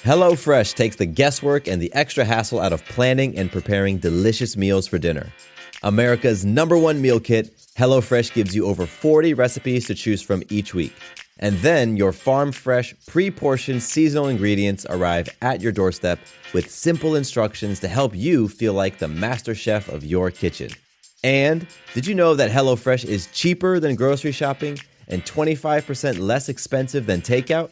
HelloFresh takes the guesswork and the extra hassle out of planning and preparing delicious meals for dinner. America's #1 meal kit, HelloFresh gives you over 40 recipes to choose from each week. And then your farm-fresh, pre-portioned seasonal ingredients arrive at your doorstep with simple instructions to help you feel like the master chef of your kitchen. And did you know that HelloFresh is cheaper than grocery shopping and 25% less expensive than takeout?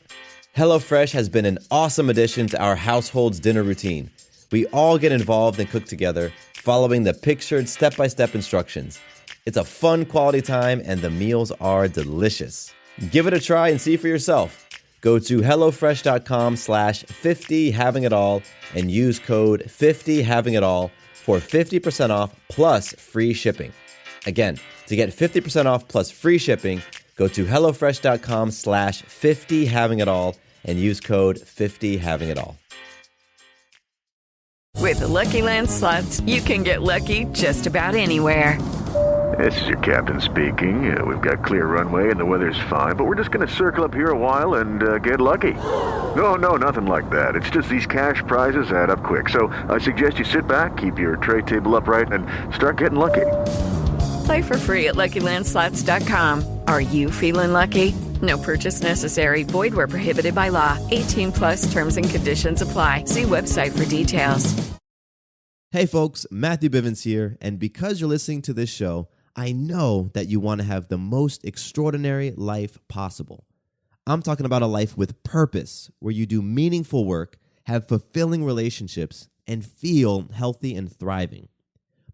HelloFresh has been an awesome addition to our household's dinner routine. We all get involved and cook together, following the pictured step-by-step instructions. It's a fun quality time and the meals are delicious. Give it a try and see for yourself. Go to HelloFresh.com/50havingitall and use code 50havingitall for 50% off plus free shipping. Again, to get 50% off plus free shipping, go to HelloFresh.com/50havingitall and use code 50havingitall. With the Lucky Land Slots, you can get lucky just about anywhere. This is your captain speaking. We've got clear runway and the weather's fine, but we're just going to circle up here a while and get lucky. No, nothing like that. It's just these cash prizes add up quick. So I suggest you sit back, keep your tray table upright, and start getting lucky. Play for free at LuckyLandSlots.com. Are you feeling lucky? No purchase necessary. Void where prohibited by law. 18+ terms and conditions apply. See website for details. Hey folks, Matthew Bivens here, and because you're listening to this show, I know that you want to have the most extraordinary life possible. I'm talking about a life with purpose, where you do meaningful work, have fulfilling relationships, and feel healthy and thriving.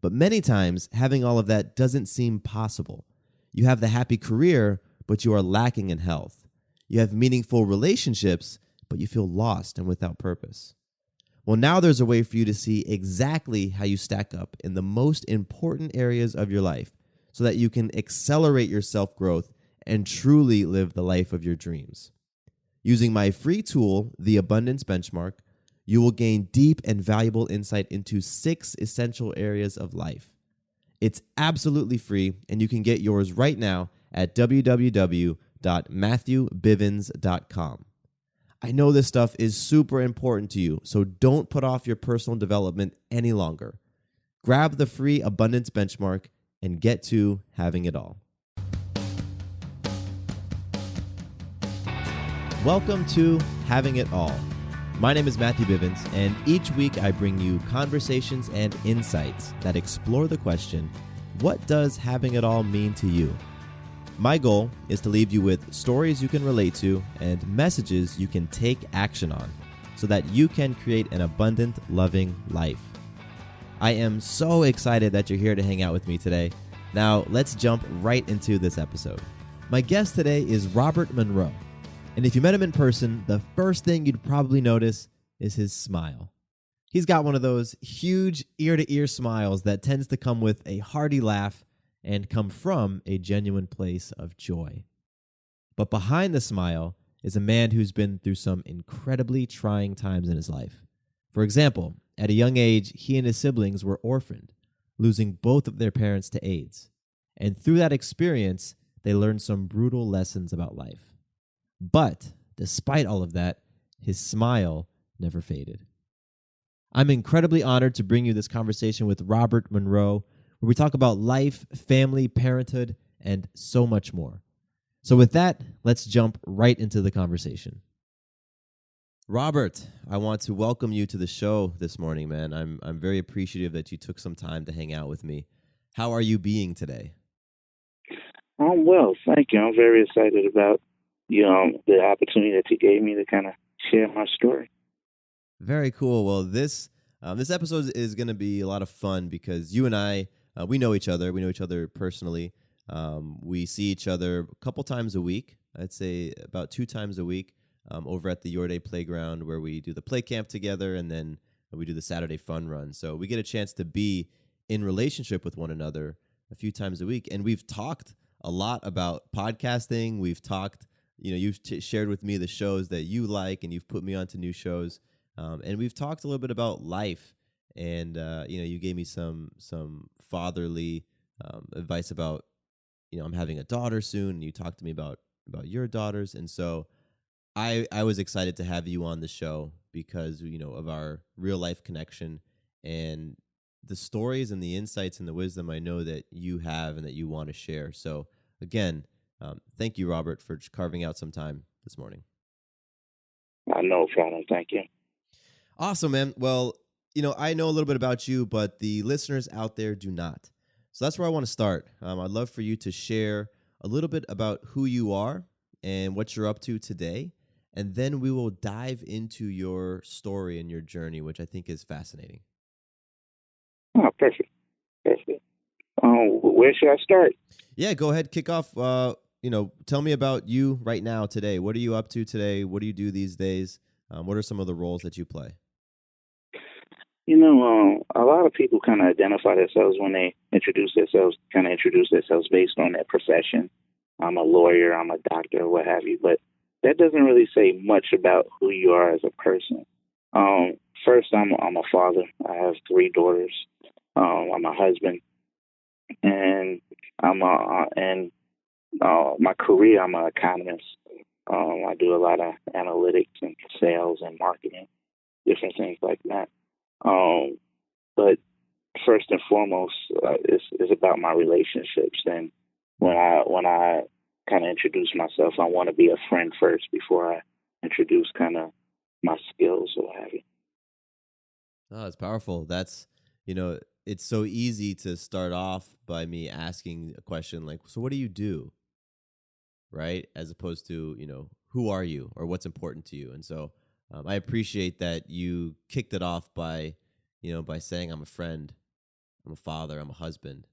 But many times, having all of that doesn't seem possible. You have the happy career, but you are lacking in health. You have meaningful relationships, but you feel lost and without purpose. Well, now there's a way for you to see exactly how you stack up in the most important areas of your life so that you can accelerate your self-growth and truly live the life of your dreams. Using my free tool, the Abundance Benchmark, you will gain deep and valuable insight into 6 essential areas of life. It's absolutely free, and you can get yours right now at www.matthewbivens.com. I know this stuff is super important to you, so don't put off your personal development any longer. Grab the free Abundance Benchmark and get to having it all. Welcome to Having It All. My name is Matthew Bivens, and each week I bring you conversations and insights that explore the question, what does having it all mean to you? My goal is to leave you with stories you can relate to and messages you can take action on so that you can create an abundant, loving life. I am so excited that you're here to hang out with me today. Now, let's jump right into this episode. My guest today is Robert Monroe. And if you met him in person, the first thing you'd probably notice is his smile. He's got one of those huge ear-to-ear smiles that tends to come with a hearty laugh and come from a genuine place of joy. But behind the smile is a man who's been through some incredibly trying times in his life. For example, at a young age, he and his siblings were orphaned, losing both of their parents to AIDS. And through that experience, they learned some brutal lessons about life. But despite all of that, his smile never faded. I'm incredibly honored to bring you this conversation with Robert Monroe, where we talk about life, family, parenthood, and so much more. So with that, let's jump right into the conversation. Robert, I want to welcome you to the show this morning, man. I'm very appreciative that you took some time to hang out with me. How are you being today? I'm well, thank you. I'm very excited about the opportunity that you gave me to kind of share my story. Very cool. Well, this episode is going to be a lot of fun because you and I, we know each other. We know each other personally. We see each other a couple times a week. I'd say about 2 times a week over at the Your Day Playground where we do the play camp together and then we do the Saturday fun run. So we get a chance to be in relationship with one another a few times a week. And we've talked a lot about podcasting. We've talked, you've shared with me the shows that you like and you've put me onto new shows. And we've talked a little bit about life. And, you gave me some fatherly advice about, I'm having a daughter soon. And you talked to me about your daughters. And so I was excited to have you on the show because, of our real life connection and the stories and the insights and the wisdom I know that you have and that you want to share. So again, thank you, Robert, for carving out some time this morning. No problem. Thank you. Awesome, man. Well, I know a little bit about you, but the listeners out there do not. So that's where I want to start. I'd love for you to share a little bit about who you are and what you're up to today. And then we will dive into your story and your journey, which I think is fascinating. Oh, perfect. Perfect. Where should I start? Yeah, go ahead, kick off. Tell me about you right now today. What are you up to today? What do you do these days? What are some of the roles that you play? A lot of people kind of identify themselves when they introduce themselves based on their profession. I'm a lawyer, I'm a doctor, what have you, but that doesn't really say much about who you are as a person. First, I'm a father. I have 3 daughters. I'm a husband, and my career, I'm an economist. I do a lot of analytics and sales and marketing, different things like that. But first and foremost, is about my relationships. And when I kind of introduce myself, I want to be a friend first before I introduce kind of my skills or what have you. Oh, it's powerful. That's, it's so easy to start off by me asking a question like, so what do you do? Right? As opposed to, who are you or what's important to you? And so I appreciate that you kicked it off by saying I'm a friend, I'm a father, I'm a husband.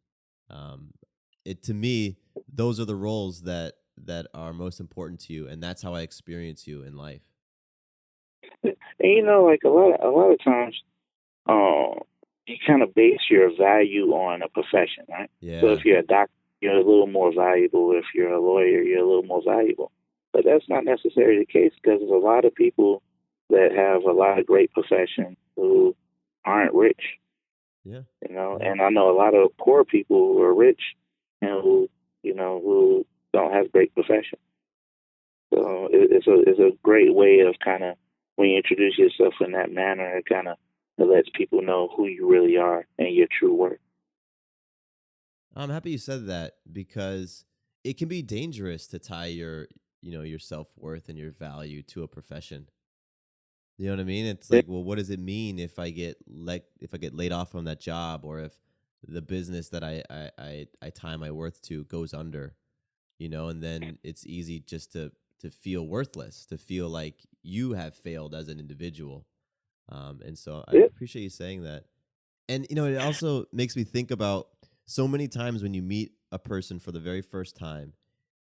To me, those are the roles that are most important to you, and that's how I experience you in life. And like a lot of times, you kind of base your value on a profession, right? Yeah. So if you're a doctor, you're a little more valuable. If you're a lawyer, you're a little more valuable. But that's not necessarily the case, because there's a lot of people that have a lot of great professions who aren't rich. Yeah. And I know a lot of poor people who are rich and who don't have great professions. So it's a great way of kind of, when you introduce yourself in that manner, it lets people know who you really are and your true worth. I'm happy you said that, because it can be dangerous to tie your self-worth and your value to a profession. You know what I mean? It's like, well, what does it mean if I get laid off from that job, or if the business that I tie my worth to goes under, and then it's easy just to feel worthless, to feel like you have failed as an individual. And so I appreciate you saying that. And, it also makes me think about so many times when you meet a person for the very first time,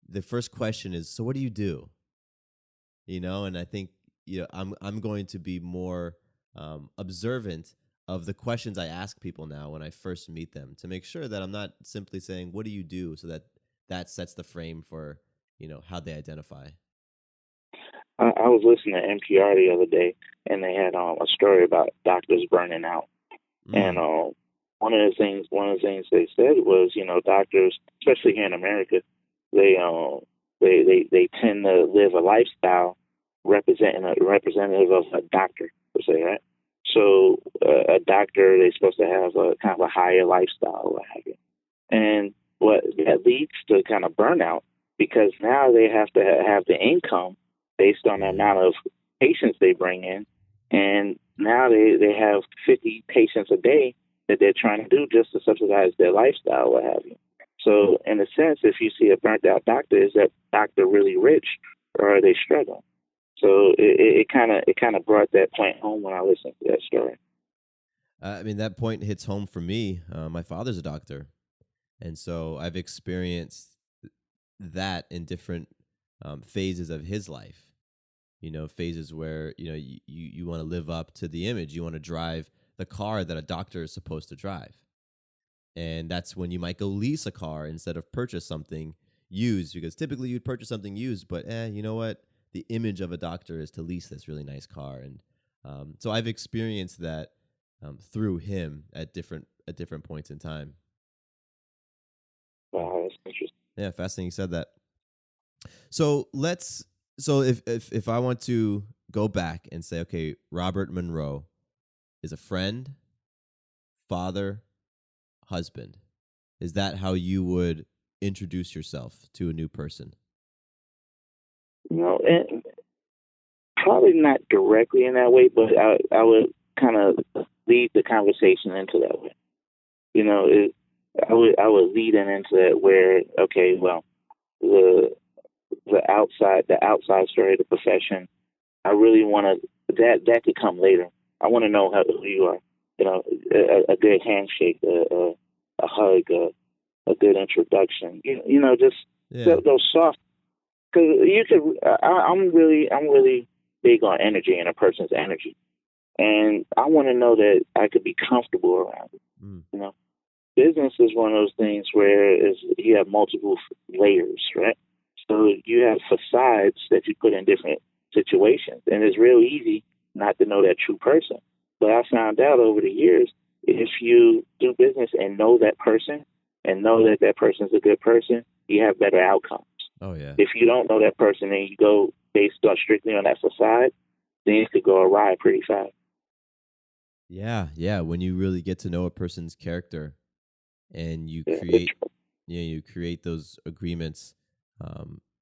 the first question is, so what do you do? And I think, I'm going to be more observant of the questions I ask people now when I first meet them, to make sure that I'm not simply saying, what do you do? So that sets the frame for, how they identify. I was listening to NPR the other day, and they had a story about doctors burning out. And one of the things they said was, doctors, especially here in America, they tend to live a lifestyle representative of a doctor, per se, right? So a doctor, they're supposed to have a kind of a higher lifestyle, what have you. And what that leads to kind of burnout, because now they have to have the income based on the amount of patients they bring in. And now they have 50 patients a day that they're trying to do just to subsidize their lifestyle, what have you. So in a sense, if you see a burnt out doctor, is that doctor really rich, or are they struggling? So it kind of brought that point home when I listened to that story. That point hits home for me. My father's a doctor, and so I've experienced that in different phases of his life. Phases where you want to live up to the image. You want to drive the car that a doctor is supposed to drive, and that's when you might go lease a car instead of purchase something used, because typically you'd purchase something used, but you know what? The image of a doctor is to lease this really nice car. And so I've experienced that through him at different points in time. Wow, that's interesting. Yeah, fascinating you said that. So if I want to go back and say, okay, Robert Monroe is a friend, father, husband, is that how you would introduce yourself to a new person? And probably not directly in that way, but I would kind of lead the conversation into that way. I would lead in into that where, okay, well, the outside story of the profession, I really want to, that could come later. I want to know who you are. A good handshake, a hug, a good introduction. Just those soft. Because you could, I'm really big on energy and a person's energy, and I want to know that I could be comfortable around it. Business is one of those things where you have multiple layers, right? So you have facades that you put in different situations, and it's real easy not to know that true person. But I found out over the years, if you do business and know that person and know that that person's a good person, you have better outcomes. Oh, yeah. If you don't know that person and you go based on strictly on that facade, then it could go awry pretty fast. Yeah. When you really get to know a person's character and you create those agreements,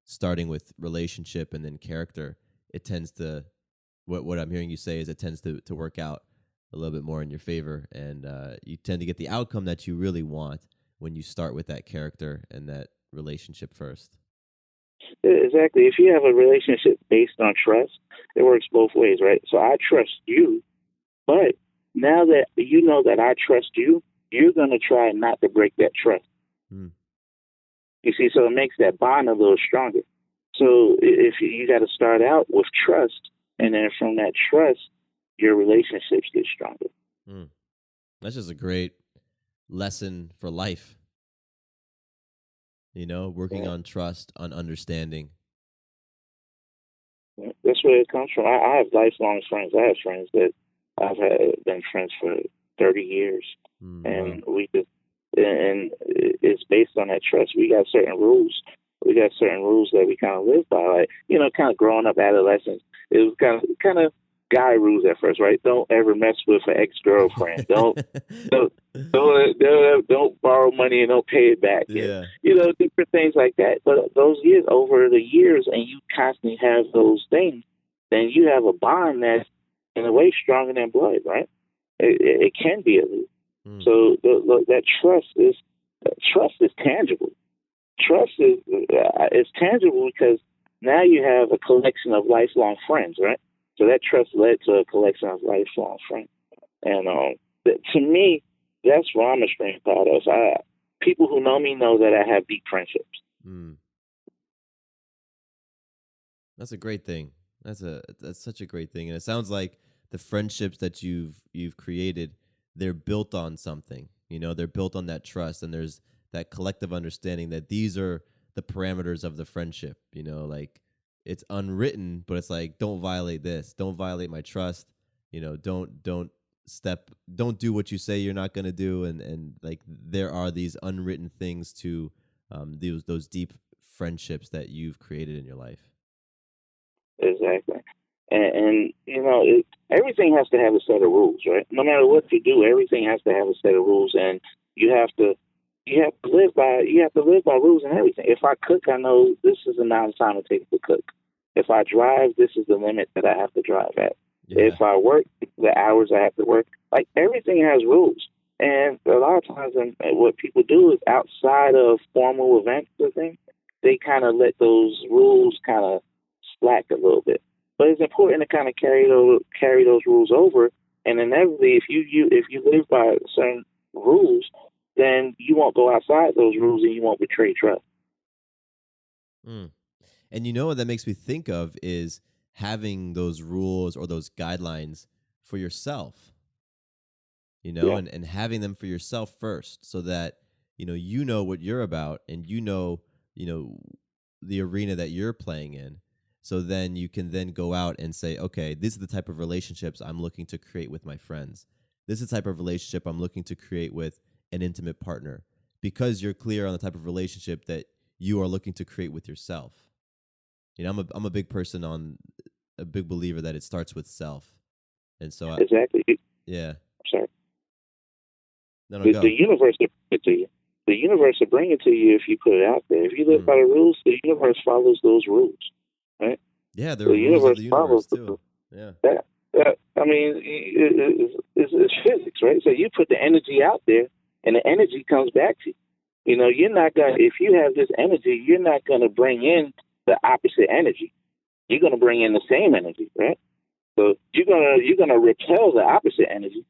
starting with relationship and then character, it tends to, what I'm hearing you say is it tends to work out a little bit more in your favor, and you tend to get the outcome that you really want when you start with that character and that relationship first. Exactly. If you have a relationship based on trust, it works both ways, right? So I trust you, but now that you know that I trust you, you're going to try not to break that trust. You see, so it makes that bond a little stronger. So if you got to start out with trust, and then from that trust, your relationships get stronger. That's just a great lesson for life. Working on trust, on understanding. That's where it comes from. I have lifelong friends. I have friends that I've been friends for 30 years. And and it's based on that trust. We got certain rules. We got certain rules that we kind of live by. Like, kind of growing up adolescence, it was kind of guy rules at first, right? Don't ever mess with an ex-girlfriend. Don't borrow money and don't pay it back. Yeah. And, different things like that. But those years, over the years, and you constantly have those things, then you have a bond that's in a way stronger than blood, right? It can be a loop. So that trust is tangible. Trust is tangible because now you have a collection of lifelong friends, right? So that trust led to a collection of lifelong friends. And to me, that's what I'm extremely proud of. People who know me know that I have deep friendships. That's a great thing. That's such a great thing. And it sounds like the friendships that you've created, they're built on something. They're built on that trust, and there's that collective understanding that these are the parameters of the friendship. Like, it's unwritten, but it's like, don't violate this. Don't violate my trust. Don't do what you say you're not going to do. And like, there are these unwritten things to those deep friendships that you've created in your life. Exactly. And everything has to have a set of rules, right? No matter what you do, everything has to have a set of rules, and you have to live by rules and everything. If I cook, I know this is the amount of time it takes to cook. If I drive, this is the limit that I have to drive at. Yeah. If I work, the hours I have to work. Like, everything has rules. And a lot of times, what people do is, outside of formal events or things, they kind of let those rules kind of slack a little bit. But it's important to kind of carry those rules over. And inevitably, if you live by certain rules, then you won't go outside those rules and you won't betray trust. And what that makes me think of is having those rules or those guidelines for yourself, and having them for yourself first, so that, what you're about, and the arena that you're playing in. So then you can then go out and say, okay, this is the type of relationships I'm looking to create with my friends. This is the type of relationship I'm looking to create with an intimate partner, because you're clear on the type of relationship that you are looking to create with yourself. I'm a big person on a big believer that it starts with self. And so, exactly. Yeah. I'm sorry. No, The, go. the universe will bring it to you. The universe will bring it to you if you put it out there. If you live by the rules, the universe follows those rules, right? Yeah, there are rules of the universe too. Yeah. I mean, it's physics, right? So you put the energy out there, and the energy comes back to you. You know, you're not gonna. If you have this energy, you're not gonna bring in the opposite energy. You're gonna bring in the same energy, right? So you're gonna repel the opposite energy.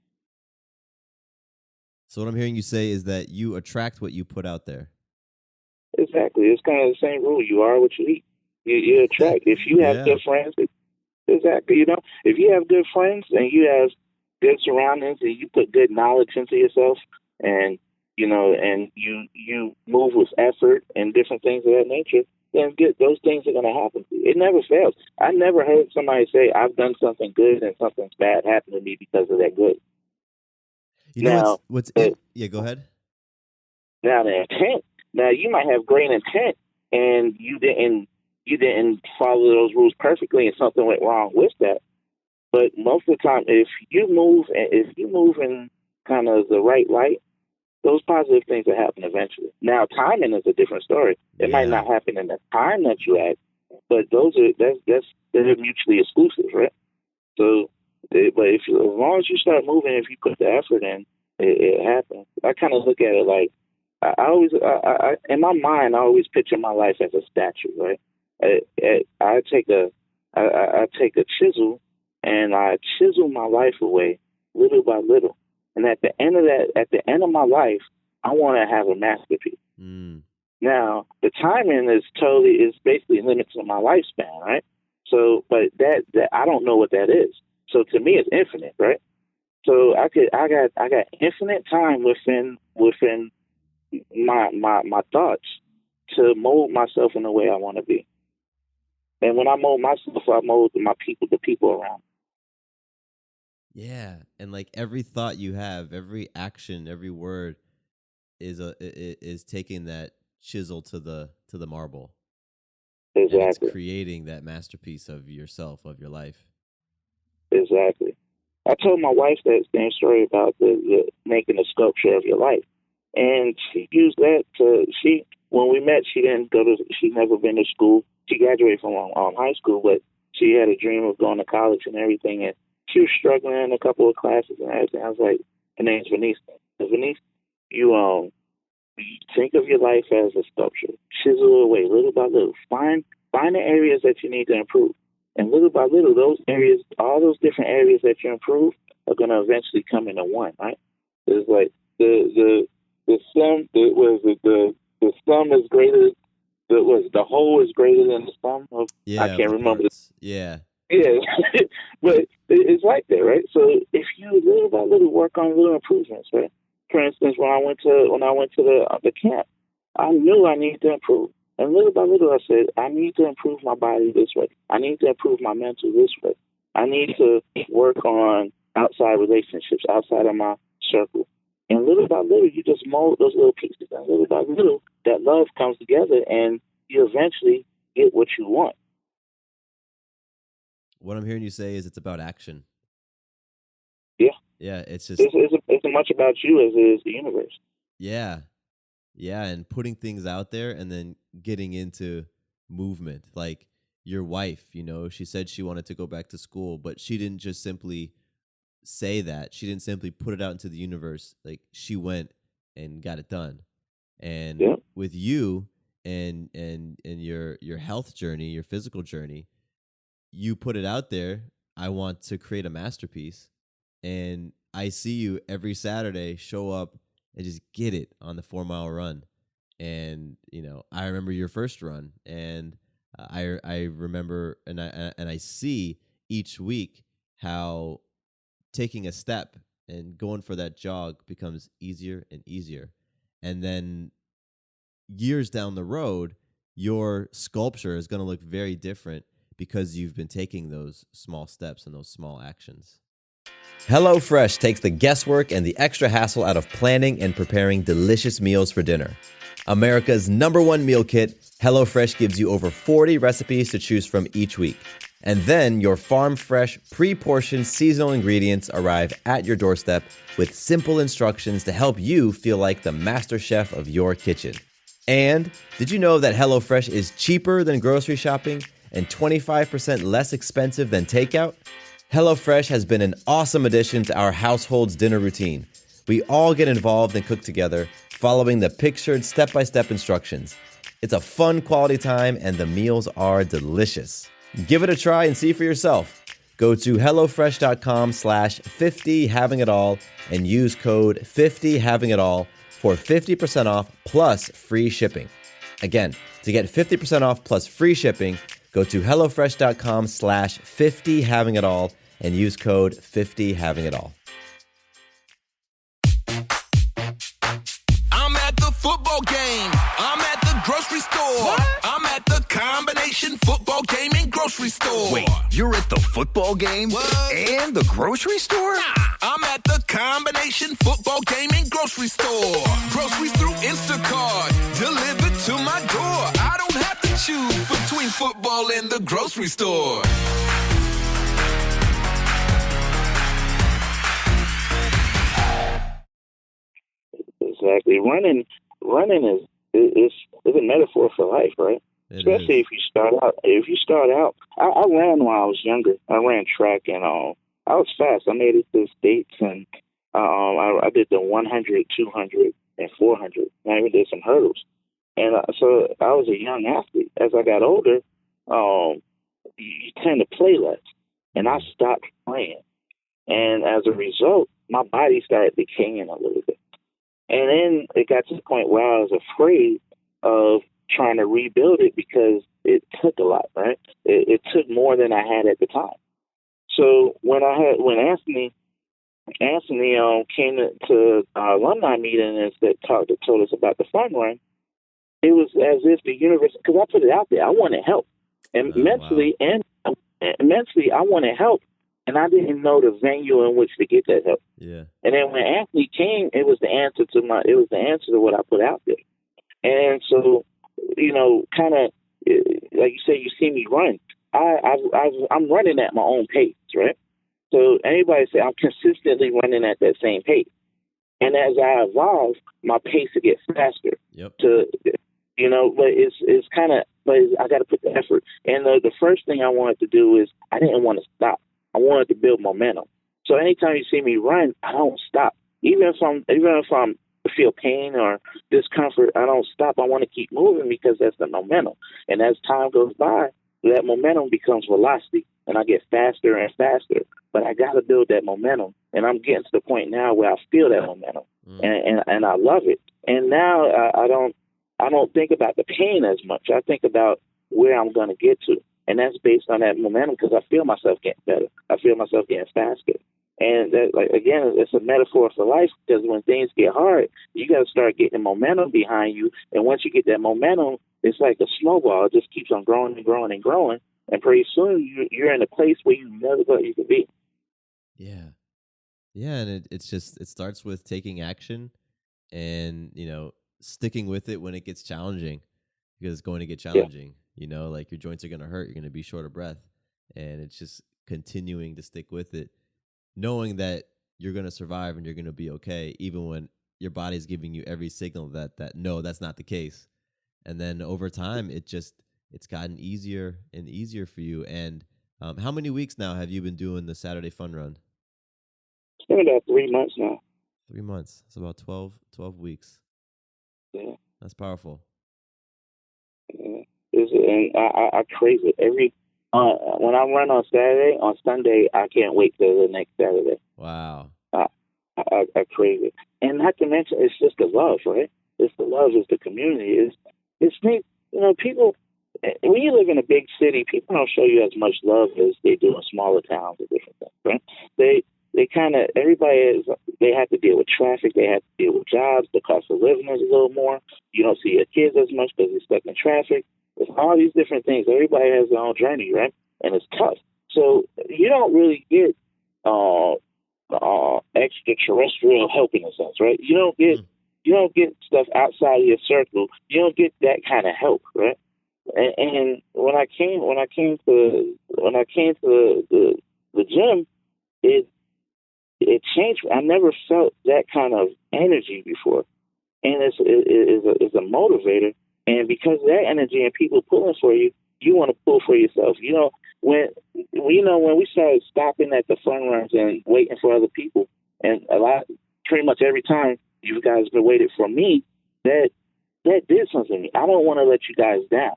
So what I'm hearing you say is that you attract what you put out there. Exactly. It's kind of the same rule. You are what you eat. You attract. If you have good friends, exactly. You know, if you have good friends and you have good surroundings and you put good knowledge into yourself, and you know, and you move with effort and different things of that nature, then those things are going to happen to you. It never fails. I never heard somebody say, "I've done something good and something bad happened to me because of that good." You know yeah, go ahead. Now the intent. Now you might have great intent and you didn't follow those rules perfectly and something went wrong with that. But most of the time, if you move in kind of the right light, those positive things will happen eventually. Now timing is a different story. It might not happen in the time that you act, but they're mutually exclusive, right? So. But as long as you start moving, if you put the effort in, it happens. I kind of look at it like I in my mind, I always picture my life as a statue, right? I take a chisel and I chisel my life away little by little, and at the end of my life, I want to have a masterpiece. Now the timing is basically limited to my lifespan, right? So, but that I don't know what that is. So to me, it's infinite, right? So I got infinite time within my thoughts to mold myself in the way I want to be. And when I mold myself, I mold the people around me. Yeah, and like every thought you have, every action, every word is taking that chisel to the marble. Exactly. And it's creating that masterpiece of yourself, of your life. Exactly. I told my wife that same story about the making a sculpture of your life, and she used that when we met, she'd never been to school. She graduated from high school, but she had a dream of going to college and everything, and she was struggling in a couple of classes and everything. I was like, her name's Venice. Venice, you think of your life as a sculpture. Chisel away little by little. Find the areas that you need to improve. And little by little, those areas, all those different areas that you improve are going to eventually come into one, right? It's like the sum is greater. The whole is greater than the sum of. Yeah, I can't remember. Yeah. But it's like that, right? So if you little by little work on little improvements, right? For instance, when I went to the camp, I knew I needed to improve. And little by little, I said, I need to improve my body this way. I need to improve my mental this way. I need to work on outside relationships, outside of my circle. And little by little, you just mold those little pieces. And little by little, that love comes together, and you eventually get what you want. What I'm hearing you say is it's about action. Yeah. Yeah, it's just... It's as much about you as it is the universe. Yeah. Yeah, and putting things out there and then getting into movement. Like your wife, she said she wanted to go back to school, but she didn't just simply say that. She didn't simply put it out into the universe. Like she went and got it done. And with you and your health journey, your physical journey, you put it out there. I want to create a masterpiece. And I see you every Saturday show up and just get it on the 4-mile run. And, I remember your first run, and I remember, and I see each week how taking a step and going for that jog becomes easier and easier. And then years down the road, your sculpture is going to look very different because you've been taking those small steps and those small actions. HelloFresh takes the guesswork and the extra hassle out of planning and preparing delicious meals for dinner. America's #1 meal kit, HelloFresh gives you over 40 recipes to choose from each week. And then your farm-fresh, pre-portioned seasonal ingredients arrive at your doorstep with simple instructions to help you feel like the master chef of your kitchen. And did you know that HelloFresh is cheaper than grocery shopping and 25% less expensive than takeout? HelloFresh has been an awesome addition to our household's dinner routine. We all get involved and cook together, following the pictured step-by-step instructions. It's a fun quality time, and the meals are delicious. Give it a try and see for yourself. Go to HelloFresh.com/50havingitall and use code 50havingitall for 50% off plus free shipping. Again, to get 50% off plus free shipping, go to HelloFresh.com/50havingitall and use code 50havingitall. I'm at the football game. I'm at the grocery store. What? I'm at the combination football game and grocery store. Wait, you're at the football game What? and the grocery store? Nah, I'm at the combination football game and grocery store. Groceries through Instacart, delivered to my door. I don't have to choose between football and the grocery store. Exactly. Running is a metaphor for life, right? Especially if you start out. I ran when I was younger. I ran track, and I was fast. I made it to the States, and I did the 100, 200, and 400. I even did some hurdles. And so I was a young athlete. As I got older, you tend to play less, and I stopped playing. And as a result, my body started decaying a little bit. And then it got to the point where I was afraid of trying to rebuild it because it took a lot, right? It took more than I had at the time. So when Anthony came to our alumni meeting and told us about the fun run, it was as if the universe, because I put it out there, I wanted help, and mentally I wanted help. And I didn't know the venue in which to get that help. Yeah. And then when Anthony came, it was the answer to what I put out there. And so, kind of like you said, you see me run. I'm running at my own pace, right? So anybody say I'm consistently running at that same pace. And as I evolve, my pace will get faster. Yep. But I got to put the effort. And the first thing I wanted to do is I didn't want to stop. I wanted to build momentum. So anytime you see me run, I don't stop. Even if I feel pain or discomfort, I don't stop. I want to keep moving because that's the momentum. And as time goes by, that momentum becomes velocity, and I get faster and faster. But I got to build that momentum, and I'm getting to the point now where I feel that momentum, and I love it. And now I don't think about the pain as much. I think about where I'm going to get to. And that's based on that momentum because I feel myself getting better. I feel myself getting faster. And that, again, it's a metaphor for life because when things get hard, you got to start getting momentum behind you. And once you get that momentum, it's like a snowball. It just keeps on growing and growing and growing. And pretty soon you're in a place where you never thought you could be. Yeah. Yeah. And it starts with taking action and, sticking with it when it gets challenging because it's going to get challenging. Yeah. Like your joints are going to hurt. You're going to be short of breath. And it's just continuing to stick with it, knowing that you're going to survive and you're going to be okay, even when your body's giving you every signal that no, that's not the case. And then over time, it's gotten easier and easier for you. And how many weeks now have you been doing the Saturday Fun Run? It's been about 3 months now. 3 months. It's about 12 weeks. Yeah. That's powerful. Yeah. And I crave it when I run on Saturday. On Sunday, I can't wait till the next Saturday. Wow. I crave it, and not to mention, it's just the love, right? It's the love, it's the community. It's me. People. When you live in a big city, people don't show you as much love as they do in smaller towns or different things, right? They kind of they have to deal with traffic, they have to deal with jobs. The cost of living is a little more. You don't see your kids as much because they're stuck in traffic. It's all these different things. Everybody has their own journey, right? And it's tough. So you don't really get extraterrestrial help in a sense, right? You don't get stuff outside of your circle. You don't get that kind of help, right? And when I came to when I came to the gym, it changed. I never felt that kind of energy before, and it's a motivator. And because of that energy and people pulling for you, you want to pull for yourself. When we started stopping at the fun runs and waiting for other people, and pretty much every time you guys been waiting for me, that did something to me. I don't want to let you guys down,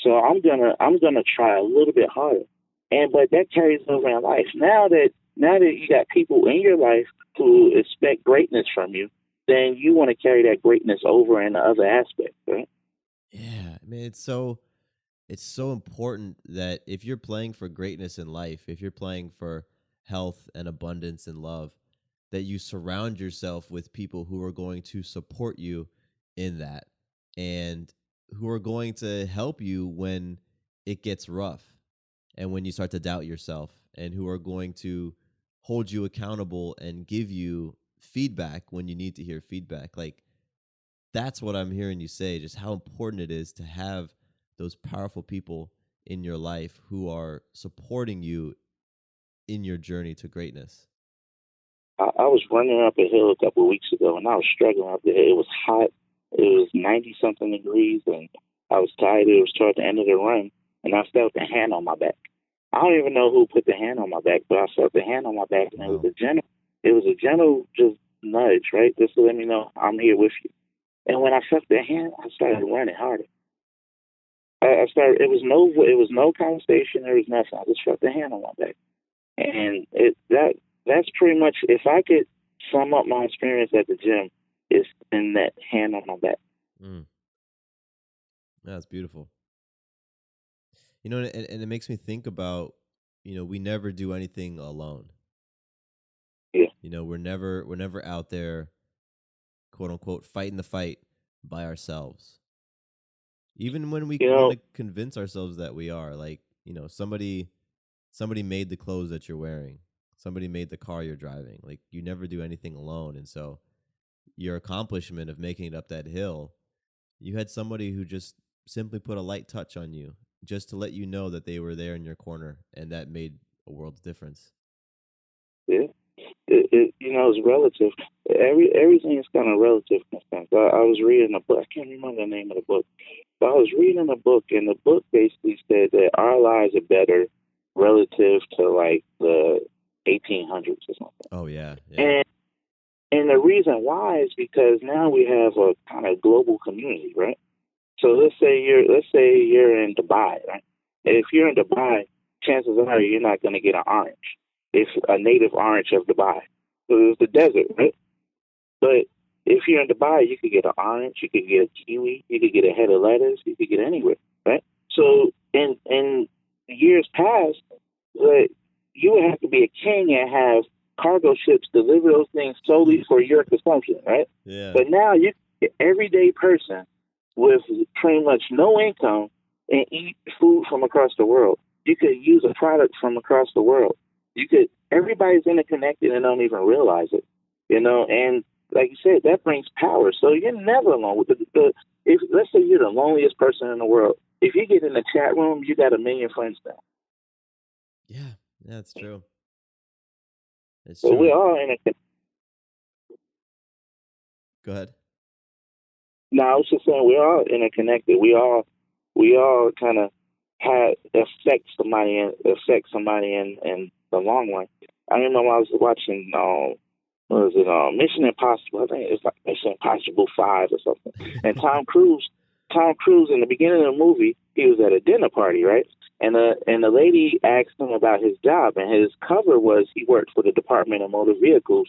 so I'm gonna try a little bit harder. But that carries over in life. Now that you got people in your life who expect greatness from you, then you want to carry that greatness over in the other aspects, right? Yeah, I mean, it's so important that if you're playing for greatness in life, if you're playing for health and abundance and love, that you surround yourself with people who are going to support you in that and who are going to help you when it gets rough and when you start to doubt yourself, and who are going to hold you accountable and give you feedback when you need to hear feedback. Like, that's what I'm hearing you say, just how important it is to have those powerful people in your life who are supporting you in your journey to greatness. I was running up a hill a couple of weeks ago, and I was struggling up the hill. It was hot. It was 90-something degrees, and I was tired. It was toward the end of the run, and I felt a hand on my back. I don't even know who put the hand on my back, but I felt the hand on my back, and it was a gentle just nudge, right? Just to let me know I'm here with you. And when I felt the hand, I started running harder. I started. It was no conversation. There was nothing. I just felt the hand on my back, and that's pretty much. If I could sum up my experience at the gym, it's in that hand on my back. That's beautiful. And it makes me think about, we never do anything alone. Yeah. We're never out there, quote unquote, fighting the fight by ourselves. Even when we want to convince ourselves that we are, like, somebody made the clothes that you're wearing. Somebody made the car you're driving. Like, you never do anything alone. And so your accomplishment of making it up that hill, you had somebody who just simply put a light touch on you just to let you know that they were there in your corner, and that made a world's difference. Yeah. It's relative. Everything is kind of relative in a sense. I was reading a book. I can't remember the name of the book. But I was reading a book, and the book basically said that our lives are better relative to, like, the 1800s or something. Oh, yeah. And the reason why is because now we have a kind of global community, right? So let's say you're in Dubai, right? If you're in Dubai, chances are you're not going to get an orange. It's a native orange of Dubai. So it's the desert, right? But if you're in Dubai, you could get an orange, you could get a kiwi, you could get a head of lettuce, you could get anywhere, right? So in years past, you would have to be a king and have cargo ships deliver those things solely for your consumption, right? Yeah. But now you can get everyday person with pretty much no income and eat food from across the world. You could use a product from across the world. Everybody's interconnected and don't even realize it, and like you said, that brings power. So you're never alone. If let's say you're the loneliest person in the world, if you get in the chat room, you got 1 million friends now. Yeah, that's true. It's so true. We're all interconnected. Go ahead. No, I was just saying we're all interconnected. We all kind of affect somebody in the long run. I remember I was watching Mission Impossible. I think it's like Mission Impossible 5 or something. And Tom Cruise in the beginning of the movie, he was at a dinner party, right? And the lady asked him about his job, and his cover was he worked for the Department of Motor Vehicles,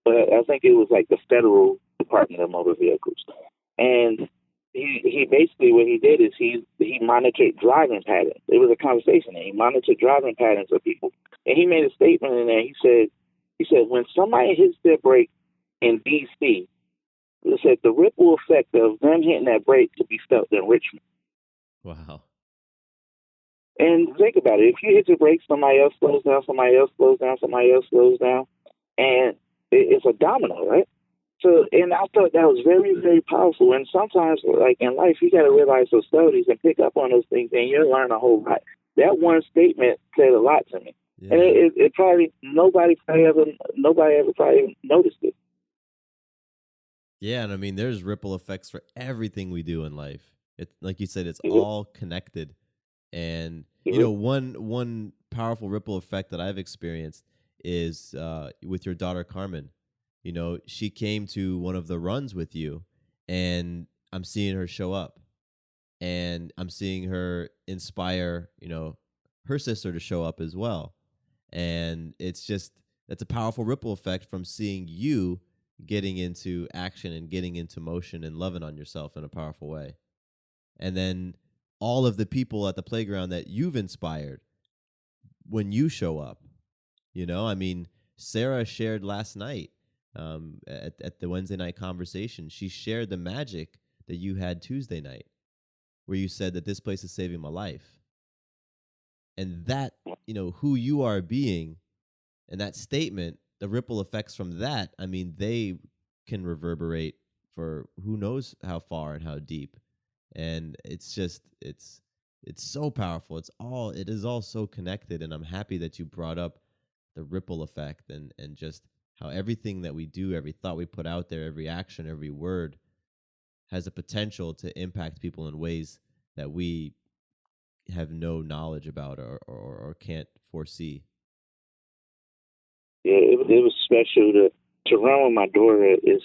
but I think it was like the Federal Department of Motor Vehicles. And he basically, what he did is he monitored driving patterns. It was a conversation, and he monitored driving patterns of people. And he made a statement in there. He said when somebody hits their brake in D.C., he said the ripple effect of them hitting that brake could be felt in Richmond. Wow. And think about it. If you hit your brake, somebody else slows down, somebody else slows down, somebody else slows down. And it's a domino, right? So, and I thought that was very, very powerful. And sometimes, like in life, you got to realize those subtleties and pick up on those things, and you'll learn a whole lot. that one statement said a lot to me. Yeah. And it probably nobody ever probably noticed it. Yeah, and I mean, there's ripple effects for everything we do in life. It, like you said, it's Mhm. all connected. And you know, one powerful ripple effect that I've experienced is with your daughter Carmen. You know, she came to one of the runs with you, and I'm seeing her show up, and I'm seeing her inspire, you know, her sister to show up as well. And it's just that's a powerful ripple effect from seeing you getting into action and getting into motion and loving on yourself in a powerful way. And then all of the people at the playground that you've inspired when you show up. You know, I mean, Sarah shared last night at the Wednesday night conversation. She shared the magic that you had Tuesday night, where you said that this place is saving my life. And that, you know, who you are being and that statement, the ripple effects from that, I mean, they can reverberate for who knows how far and how deep. And it's just, it's so powerful. It is all so connected. And I'm happy that you brought up the ripple effect and just how everything that we do, every thought we put out there, every action, every word has a potential to impact people in ways that we have no knowledge about or can't foresee. Yeah, it was special to run with my daughter. Is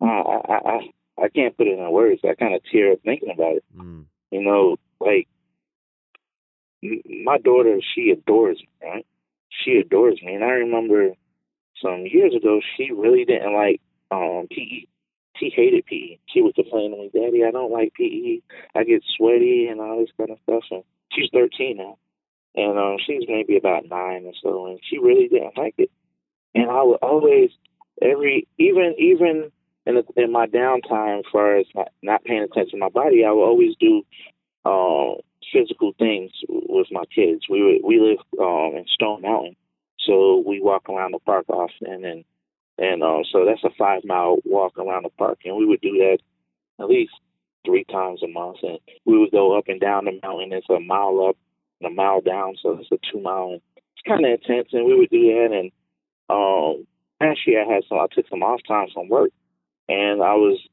I can't put it in words. I kind of tear up thinking about it. You know, like my daughter, she adores me, right? She adores me, and I remember some years ago she really didn't like PE. She hated PE. She would complain to me, "Daddy, I don't like PE. I get sweaty and all this kind of stuff." And she's 13 now. And she's maybe about 9 or so, and she really didn't like it. And I would always, even in my downtime, as far as not paying attention to my body, I would always do physical things with my kids. We live in Stone Mountain, so we walk around the park often, and so that's a 5-mile walk around the park, and we would do that at least 3 times a month, and we would go up and down the mountain. It's a mile up and a mile down, so it's a 2-mile. And it's kind of intense, and we would do that. And last year I took some off time from work, and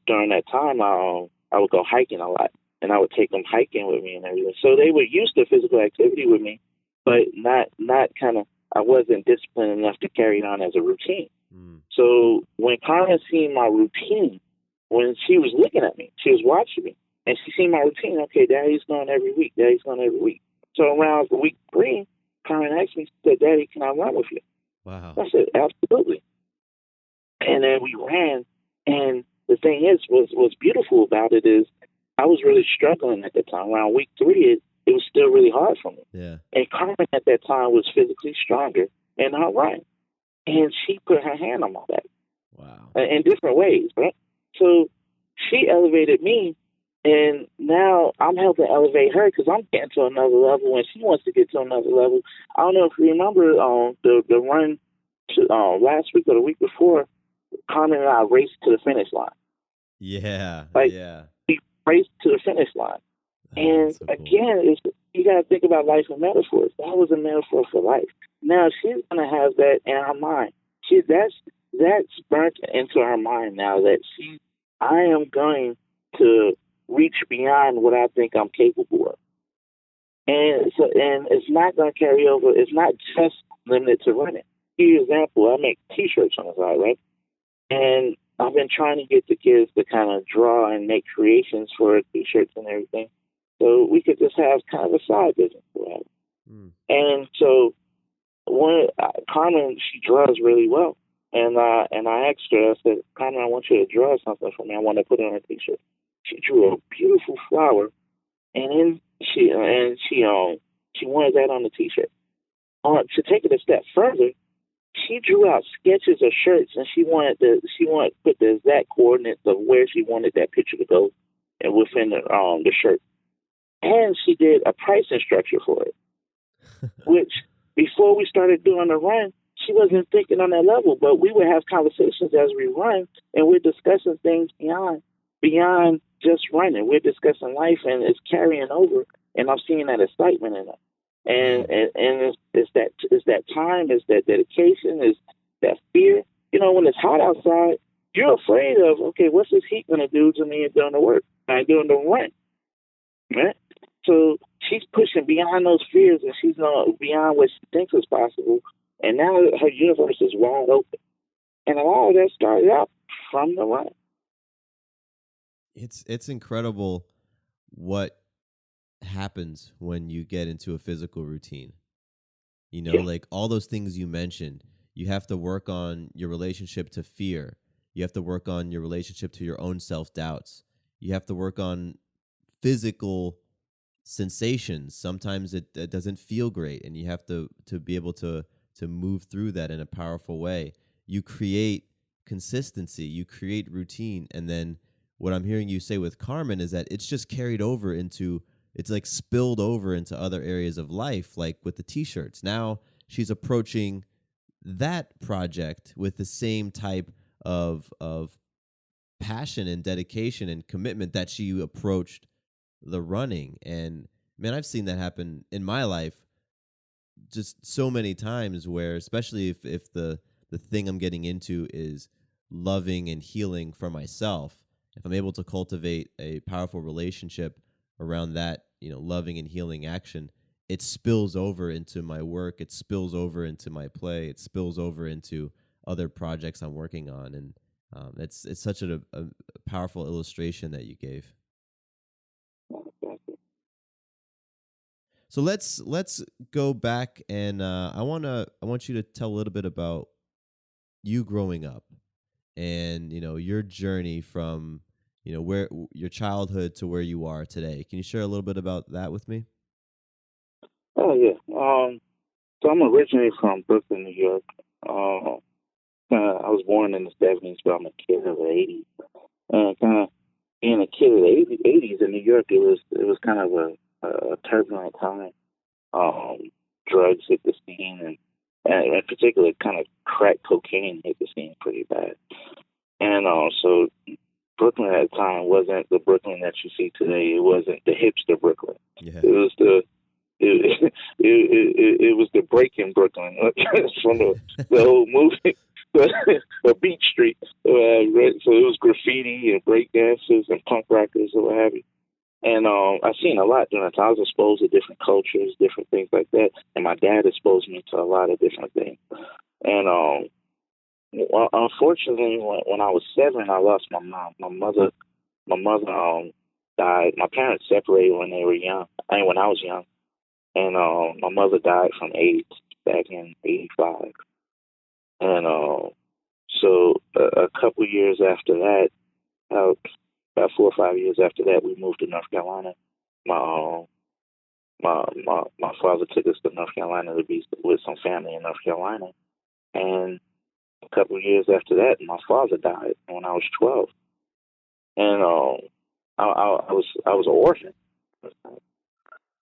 during that time I would go hiking a lot, and I would take them hiking with me and everything. So they were used to physical activity with me, but not kind of. I wasn't disciplined enough to carry it on as a routine. So when Carmen seen my routine, when she was looking at me, she was watching me, and she seen my routine. Okay, Daddy's going every week. Daddy's going every week. So around week 3, Carmen asked me, she said, "Daddy, can I run with you?" Wow. I said, "Absolutely." And then we ran. And the thing is, what's beautiful about it is I was really struggling at the time. Around week 3, it was still really hard for me. Yeah. And Carmen at that time was physically stronger and I ran. And she put her hand on my back. Wow. In different ways, right? So she elevated me, and now I'm helping elevate her because I'm getting to another level, and she wants to get to another level. I don't know if you remember the run last week or the week before, Carmen and I raced to the finish line. Yeah. We raced to the finish line. And so cool. Again, you got to think about life in metaphors. That was a metaphor for life. Now she's going to have that in her mind. That's burnt into her mind now that I am going to reach beyond what I think I'm capable of. And it's not going to carry over. It's not just limited to running. For example, I make T-shirts on the side, right? And I've been trying to get the kids to kind of draw and make creations for T-shirts and everything, so we could just have kind of a side business for that. And so Carmen, she draws really well. And I asked her, I said, "Carmen, I want you to draw something for me. I want to put it on a T-shirt." She drew a beautiful flower, and then she wanted that on the T-shirt. To take it a step further, she drew out sketches of shirts, and she wanted to put the exact coordinates of where she wanted that picture to go, and within the shirt. And she did a pricing structure for it, which before we started doing the run, she wasn't thinking on that level. But we would have conversations as we run, and we're discussing things beyond just running. We're discussing life, and it's carrying over. And I'm seeing that excitement in her. And it's that time, it's that dedication, it's that fear. You know, when it's hot outside, you're afraid of, okay, what's this heat going to do to me during the work, during the run, right? So she's pushing beyond those fears, and she's beyond what she thinks is possible. And now her universe is wide open. And a lot of that started out from the run. It's incredible what happens when you get into a physical routine. You know, like all those things you mentioned, you have to work on your relationship to fear. You have to work on your relationship to your own self-doubts. You have to work on physical sensations. Sometimes it doesn't feel great, and you have to be able to move through that in a powerful way. You create consistency, you create routine, and then what I'm hearing you say with Carmen is that it's just carried over into, it's like spilled over into other areas of life, like with the T-shirts. Now she's approaching that project with the same type of passion and dedication and commitment that she approached the running. And man, I've seen that happen in my life just so many times, where especially if the thing I'm getting into is loving and healing for myself, if I'm able to cultivate a powerful relationship around that, you know, loving and healing action, it spills over into my work, it spills over into my play, it spills over into other projects I'm working on. And it's such a powerful illustration that you gave. So let's go back, and I want you to tell a little bit about you growing up, and you know your journey from, you know, where your childhood to where you are today. Can you share a little bit about that with me? Oh yeah. So I'm originally from Brooklyn, New York. I was born in the '70s, but I'm a kid of the '80s. And kind of being a kid of the '80s in New York, it was kind of a turbulent time. Drugs hit the scene, and in particular, kind of crack cocaine hit the scene pretty bad. And so Brooklyn at the time wasn't the Brooklyn that you see today. It wasn't the hipster Brooklyn. Yeah. It was it was the break-in Brooklyn from the old movie, the Beach Street. So it was graffiti and break dancers and punk rockers and what have you. And I've seen a lot during that time. I was exposed to different cultures, different things like that. And my dad exposed me to a lot of different things. And well, unfortunately, when I was 7, I lost my mom. My mother died. My parents separated when they were young. When I was young. And my mother died from AIDS back in '85. And so a couple years after that, about 4 or 5 years after that, we moved to North Carolina. My father took us to North Carolina to be with some family in North Carolina. And a couple of years after that, my father died when I was 12. And I was an orphan.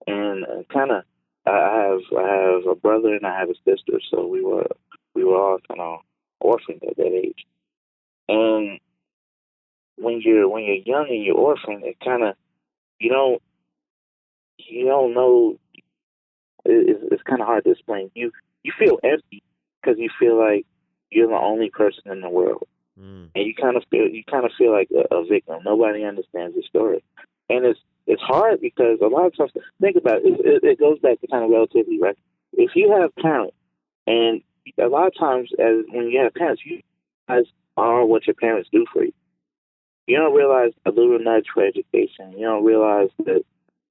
And kind of, I have a brother and I have a sister, so we were all kind of orphaned at that age. And when you're young and you're orphaned, it kind of you don't know. It's kind of hard to explain. You feel empty because you feel like you're the only person in the world, and you kind of feel like a victim. Nobody understands your story, and it's hard because a lot of times, think about it, it goes back to kind of relativity, right? If you have parents, and a lot of times when you have parents, you guys are what your parents do for you. You don't realize a little nudge for education. You don't realize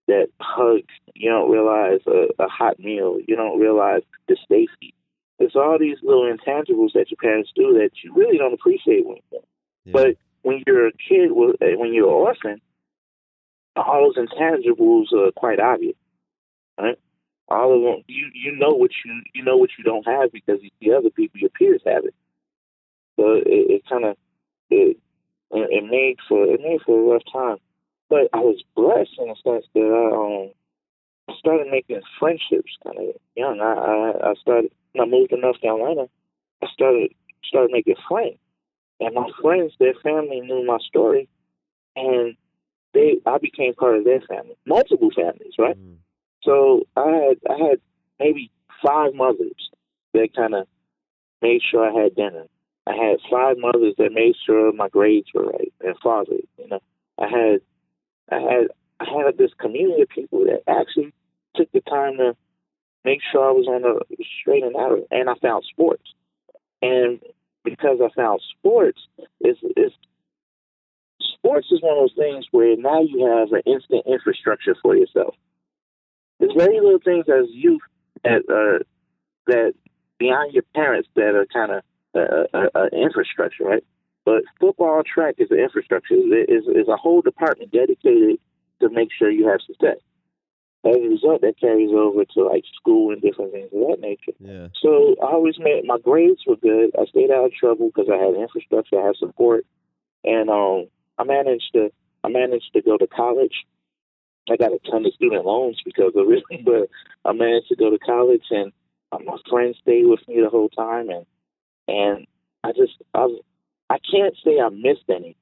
that hugs. You don't realize a hot meal. You don't realize the safety. It's all these little intangibles that your parents do that you really don't appreciate when you're young. Yeah. But when you're a kid, when you're an orphan, all those intangibles are quite obvious, right? All of them, you know what you don't have because you see other people, your peers have it. So it made for a rough time. But I was blessed in the sense that I started making friendships kind of young. I started when I moved to North Carolina. I started making friends, and my friends, their family knew my story, and I became part of their family, multiple families, right? So I had maybe 5 mothers that kind of made sure I had dinner. I had 5 mothers that made sure my grades were right, and fathers. I had this community of people that actually took the time to make sure I was on the straight and narrow. And I found sports, and because I found sports, sports is one of those things where now you have an instant infrastructure for yourself. There's very little things as youth that beyond your parents that are kind of infrastructure, right? But football and track is an infrastructure. Is a whole department dedicated to make sure you have success. As a result, that carries over to like school and different things of that nature. Yeah. So I always made my grades were good. I stayed out of trouble because I had infrastructure, I had support, and I managed to go to college. I got a ton of student loans because of it, but I managed to go to college, and my friends stayed with me the whole time, and I can't say I missed anything.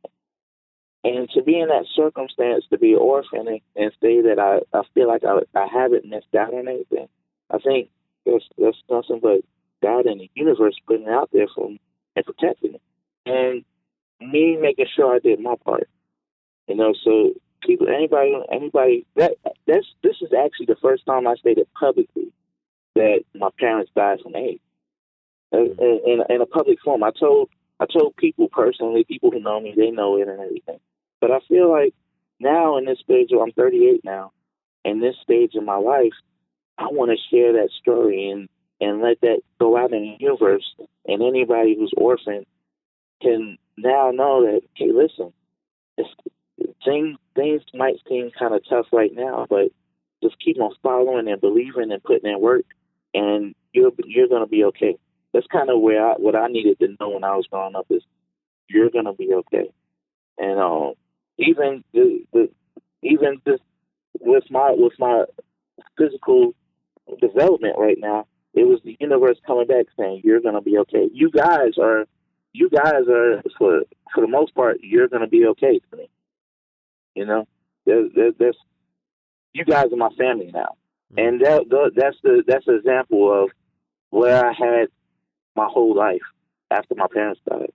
And to be in that circumstance, to be an orphan and say that I feel like I haven't missed out on anything, I think that's nothing but God and the universe putting it out there for me and protecting it, and me making sure I did my part. So people, anybody this is actually the first time I stated publicly that my parents died from AIDS in a public forum. I told people personally, people who know me, they know it and everything. But I feel like now in this stage, I'm 38 now, in this stage of my life, I want to share that story and let that go out in the universe, and anybody who's orphaned can now know that, hey, listen, things might seem kind of tough right now, but just keep on following and believing and putting in work, and you're going to be okay. That's kind of what I needed to know when I was growing up is you're going to be okay. And even this with my physical development right now, it was the universe coming back saying you're going to be okay. You guys are for the most part, you're going to be okay for me. There's you guys are my family now, and that's the example of where I had my whole life after my parents died.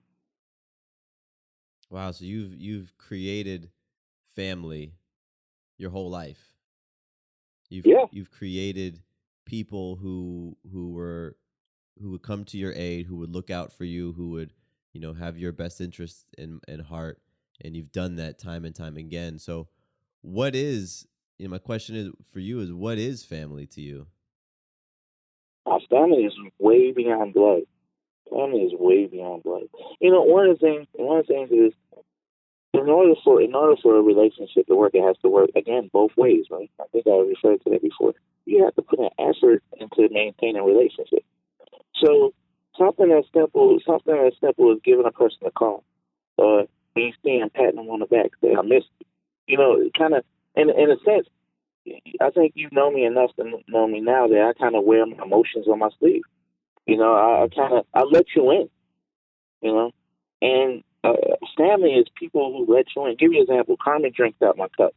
Wow, so you've created family your whole life. You've created people who would come to your aid, who would look out for you, who would have your best interests in heart, and you've done that time and time again. So what is my question is for you is what is family to you? Our family is way beyond blood. Family is way beyond blood. One of the things is in order for a relationship to work, it has to work again both ways, right? I think I referred to that before. You have to put an effort into maintaining a relationship. So something as simple as giving a person a call, or when you see him patting them on the back, say, "I missed you." Kind of in a sense, I think you know me enough to know me now that I kind of wear my emotions on my sleeve. I let you in, and family is people who let you in. Give you an example. Carmen drinks out my cup.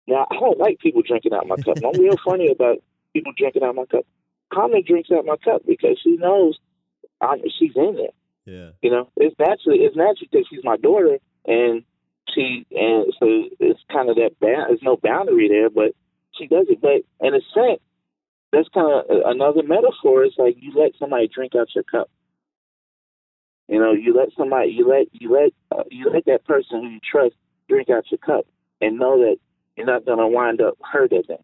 Now, I don't like people drinking out my cup. I'm real funny about people drinking out my cup. Carmen drinks out my cup because she knows she's in there. Yeah. It's naturally because she's my daughter, and so it's kind of that there's no boundary there, but she does it. But in a sense, that's kind of another metaphor. It's like you let somebody drink out your cup. You let somebody, you let that person who you trust drink out your cup, and know that you're not going to wind up hurting them.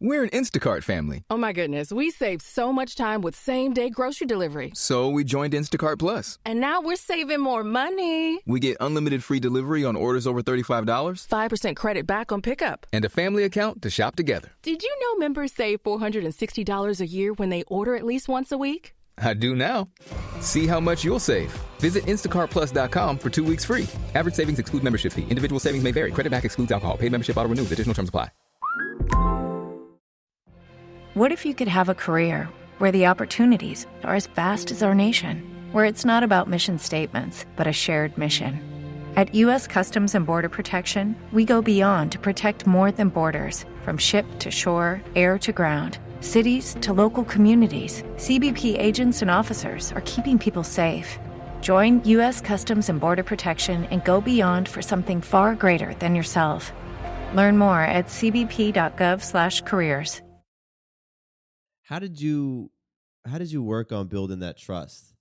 We're an Instacart family. Oh my goodness, we saved so much time with same-day grocery delivery. So we joined Instacart Plus. And now we're saving more money. We get unlimited free delivery on orders over $35, 5% credit back on pickup, and a family account to shop together. Did you know members save $460 a year when they order at least once a week? I do now. See how much you'll save. Visit instacartplus.com for 2 weeks free. Average savings exclude membership fee. Individual savings may vary. Credit back excludes alcohol. Paid membership auto renews. Additional terms apply. What if you could have a career where the opportunities are as vast as our nation, where it's not about mission statements, but a shared mission? At U.S. Customs and Border Protection, we go beyond to protect more than borders. From ship to shore, air to ground, cities to local communities, CBP agents and officers are keeping people safe. Join U.S. Customs and Border Protection and go beyond for something far greater than yourself. Learn more at cbp.gov/careers. How did you work on building that trust?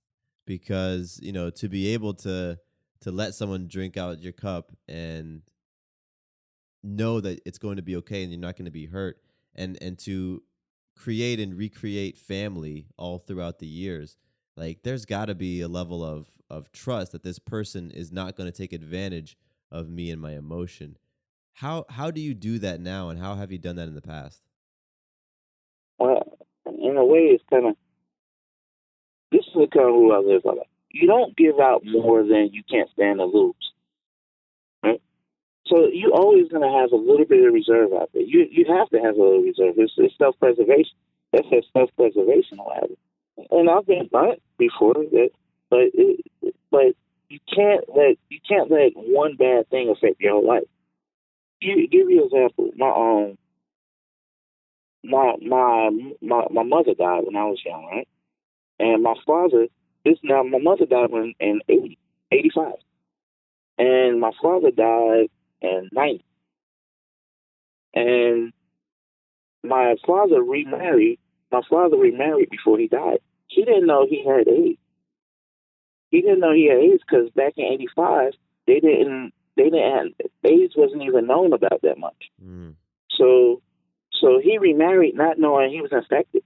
Because, to be able to let someone drink out your cup and know that it's going to be okay and you're not going to be hurt, and to create and recreate family all throughout the years, like there's got to be a level of trust that this person is not going to take advantage of me and my emotion. How do you do that now, and how have you done that in the past? Well, in a way, it's kind of, this is the kind of rule I live by. You don't give out more than you can't stand to lose, right? So you're always going to have a little bit of reserve out there. You have to have a little reserve. It's self-preservation. That's a self-preservation habit. And I've been burnt before, but you can't let one bad thing affect your whole life. Give you an example. My mother died when I was young, right? And my father, my mother died in 85. And my father died in 90. And my father remarried before he died. He didn't know he had AIDS. He didn't know he had AIDS because back in 85, AIDS wasn't even known about that much. Mm. So he remarried not knowing he was infected.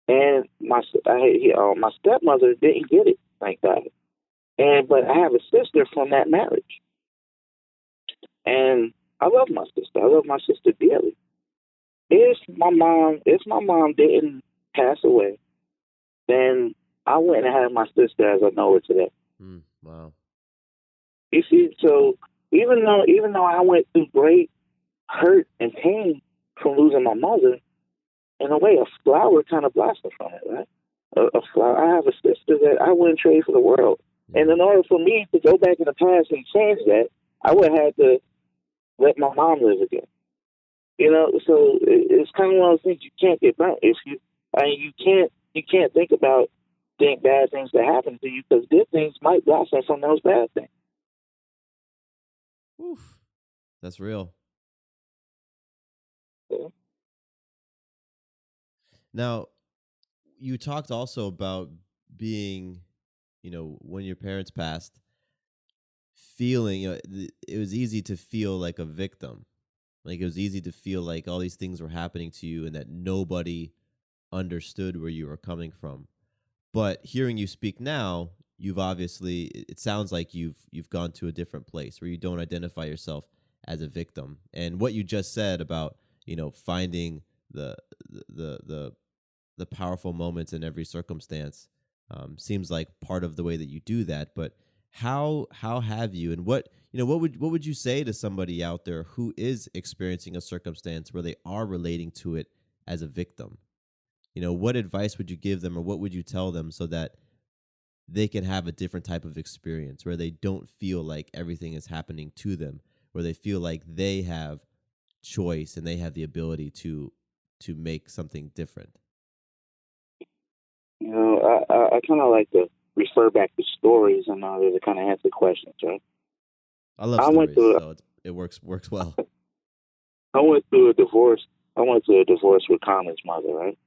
And my stepmother didn't get it like that. But I have a sister from that marriage. And I love my sister. I love my sister dearly. If my mom didn't pass away, then I wouldn't have my sister as I know her today. Wow. You see, so even though I went through great hurt and pain from losing my mother, in a way, a flower kind of blossomed from it, right? A flower. I have a sister that I wouldn't trade for the world. Yeah. And in order for me to go back in the past and change that, I would have to let my mom live again. So it's kind of one of those things you can't get burnt. You can't think about bad things that happen to you, because good things might blossom from those bad things. Oof, that's real. Yeah. Now, you talked also about being, when your parents passed, feeling, it was easy to feel like a victim. Like it was easy to feel like all these things were happening to you and that nobody understood where you were coming from. But hearing you speak now, it sounds like you've gone to a different place where you don't identify yourself as a victim. And what you just said about, finding the powerful moments in every circumstance seems like part of the way that you do that. But how have you, and what would you say to somebody out there who is experiencing a circumstance where they are relating to it as a victim? What advice would you give them, or what would you tell them so that they can have a different type of experience where they don't feel like everything is happening to them, where they feel like they have choice and they have the ability to make something different? I kind of like to refer back to stories in order to kind of answer questions, right? I love stories, so it works well. I went through a divorce. With Connor's mother, right?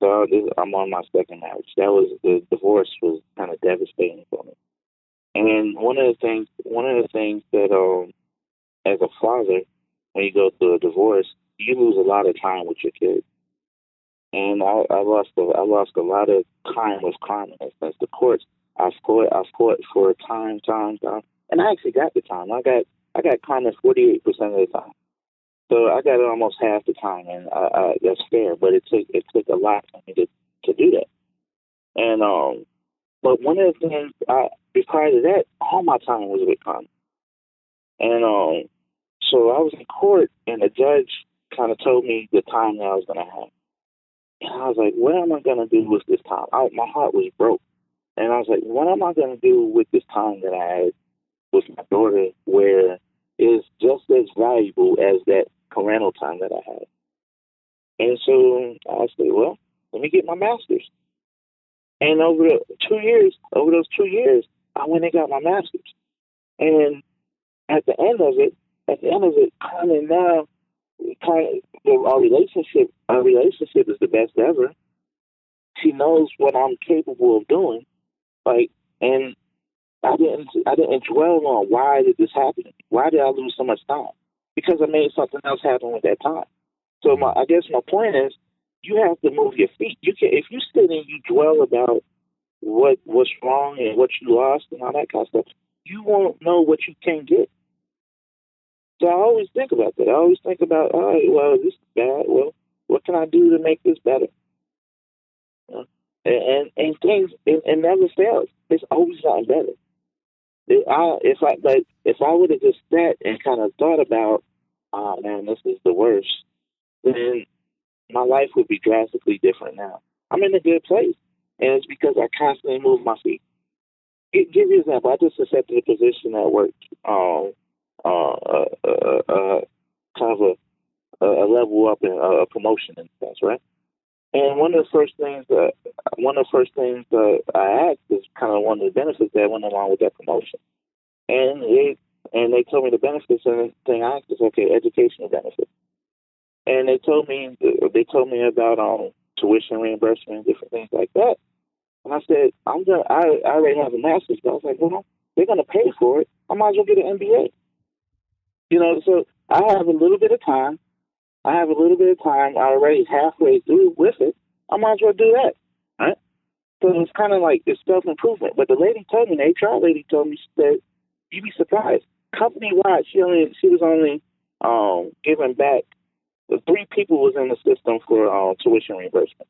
So I'm on my second marriage. The divorce was kind of devastating for me. And one of the things that as a father, when you go through a divorce, you lose a lot of time with your kids. And I lost a lot of time with Carmen. Since the courts, I fought for time, and I actually got the time. I got Carmen 48% of the time, so I got it almost half the time, and that's fair. But it took a lot for me to do that. And but one of the things prior to that, all my time was with Carmen, and so I was in court, and the judge kind of told me the time that I was going to have. And I was like, what am I going to do with this time? My heart was broke. And I was like, what am I going to do with this time that I had with my daughter where it's just as valuable as that parental time that I had. And so I said, well, let me get my master's. And over those 2 years, I went and got my master's. And at the end of it, kind of now, our relationship is the best ever. She knows what I'm capable of doing, like, and I didn't dwell on why did this happen? Why did I lose so much time? Because I made something else happen with that time. So I guess my point is, you have to move your feet. You can, if you sit and you dwell about what's wrong and what you lost and all that kind of stuff, you won't know what you can get. So I always think about that. I always think about, all right, well, this is bad. Well, what can I do to make this better? And things, it never fails. It's always gotten better. If I would have just sat and kind of thought about, oh man, this is the worst, then my life would be drastically different now. I'm in a good place, and it's because I constantly move my feet. Give you an example. I just accepted a position at work, kind of a level up in a promotion in a sense, right? And one of the first things that I asked is kind of one of the benefits that went along with that promotion. And they told me the benefits, and the thing I asked is, okay, educational benefits. And they told me about tuition reimbursement and different things like that. And I said, I already have a master's, but I was like, well, they're gonna pay for it. I might as well get an MBA. So I have a little bit of time. I'm already halfway through with it. I might as well do that, right? So it's kind of like it's self-improvement. But the lady told me, the HR lady told me, she said, you'd be surprised. Company-wide, she was only giving back. 3 people was in the system for tuition reimbursement.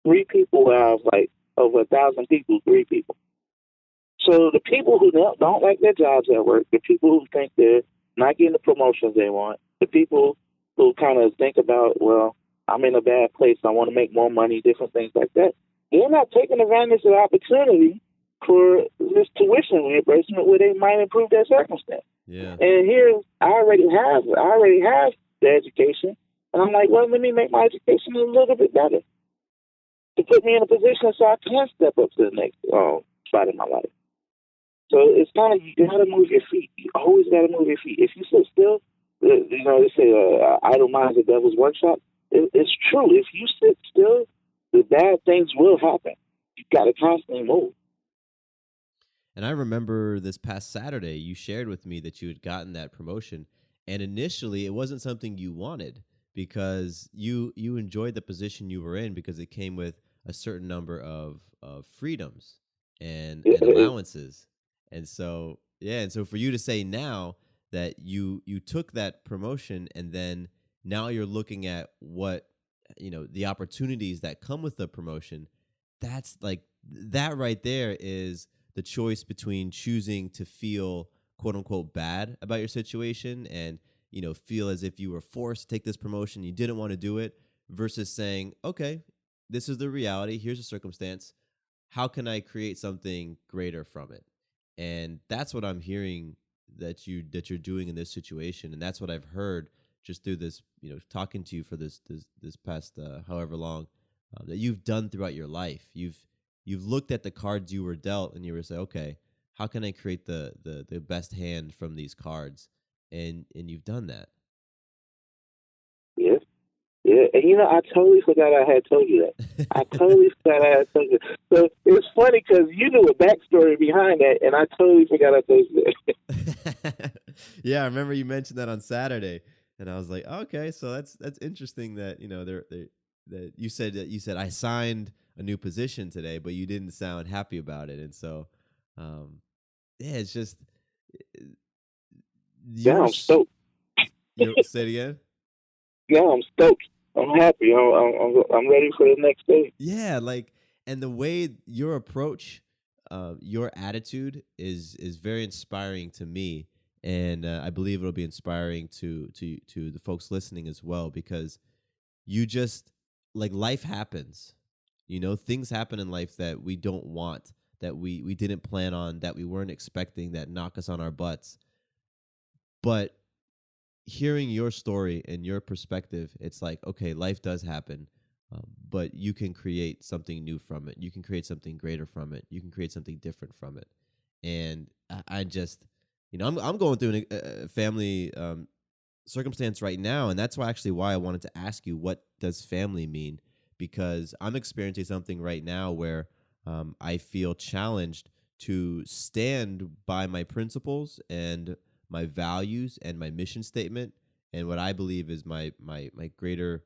3 people out of like over 1,000 people, 3 people. So the people who don't like their jobs at work, the people who think they're not getting the promotions they want, the people who kind of think about, well, I'm in a bad place, I want to make more money, different things like that, they're not taking advantage of the opportunity for this tuition reimbursement where they might improve their circumstance. Yeah. And here, I already have the education, and I'm like, well, let me make my education a little bit better to put me in a position so I can step up to the next spot in my life. So it's kind of, you got to move your feet. You always got to move your feet. If you sit still, they say idle minds, the devil's workshop. It's true. If you sit still, the bad things will happen. You got to constantly move. And I remember this past Saturday, you shared with me that you had gotten that promotion, and initially it wasn't something you wanted because you enjoyed the position you were in because it came with a certain number of freedoms and allowances. And so for you to say now that you took that promotion and then now you're looking at what, the opportunities that come with the promotion, that's like, that right there is the choice between choosing to feel quote unquote bad about your situation and, feel as if you were forced to take this promotion, you didn't want to do it, versus saying, okay, this is the reality, here's a circumstance, how can I create something greater from it? And that's what I'm hearing that you're doing in this situation, and that's what I've heard just through this, talking to you for this past however long that you've done throughout your life. You've looked at the cards you were dealt, and you were saying, okay, how can I create the best hand from these cards? And you've done that. Yes. Yeah, and I totally forgot I had told you that. I totally forgot I had told you. So it's funny because you knew a backstory behind that, and I totally forgot I told you that. Yeah, I remember you mentioned that on Saturday, and I was like, okay, so that's interesting that that you said I signed a new position today, but you didn't sound happy about it, and so it's just yeah, I'm stoked. Say it again. Yeah, I'm stoked. I'm happy. I'm ready for the next day. Yeah, and the way your approach, your attitude is very inspiring to me, and I believe it'll be inspiring to the folks listening as well, because you just life happens, things happen in life that we don't want, that we didn't plan on, that we weren't expecting, that knock us on our butts. But hearing your story and your perspective, it's like, okay, life does happen, but you can create something new from it. You can create something greater from it. You can create something different from it. And I just, I'm going through a family circumstance right now, and that's why I wanted to ask you, what does family mean? Because I'm experiencing something right now where I feel challenged to stand by my principles and my values and my mission statement and what I believe is my greater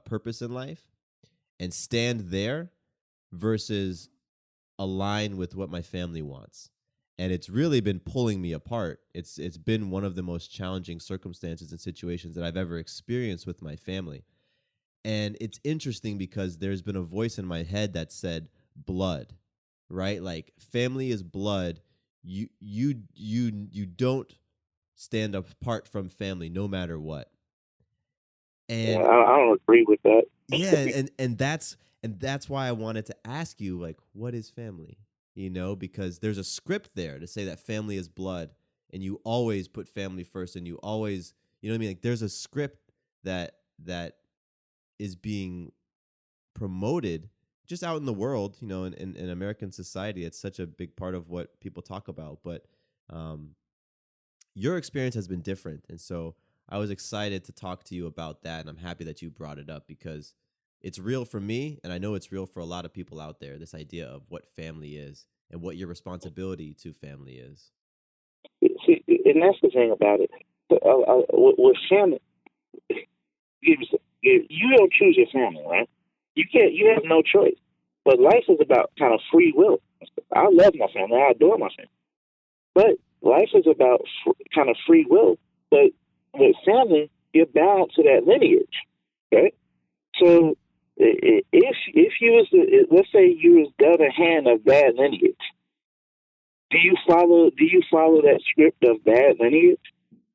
purpose in life, and stand there versus align with what my family wants. And it's really been pulling me apart. It's been one of the most challenging circumstances and situations that I've ever experienced with my family. And it's interesting because there's been a voice in my head that said blood, right? Like, family is blood. You don't stand apart from family no matter what. And I don't agree with that. yeah, and that's why I wanted to ask you, like, what is family? Because there's a script there to say that family is blood, and you always put family first, and you always, you know what I mean? Like, there's a script that is being promoted just out in the world, in American society. It's such a big part of what people talk about. But your experience has been different. And so I was excited to talk to you about that. And I'm happy that you brought it up, because it's real for me, and I know it's real for a lot of people out there, this idea of what family is and what your responsibility to family is. See, and that's the thing about it. With family, you don't choose your family, right? You have no choice. But life is about kind of free will. I love my family. I adore my family. But life is about kind of free will. But with family, you're bound to that lineage, right? So if you was let's say you was the other hand of bad lineage, do you follow that script of bad lineage?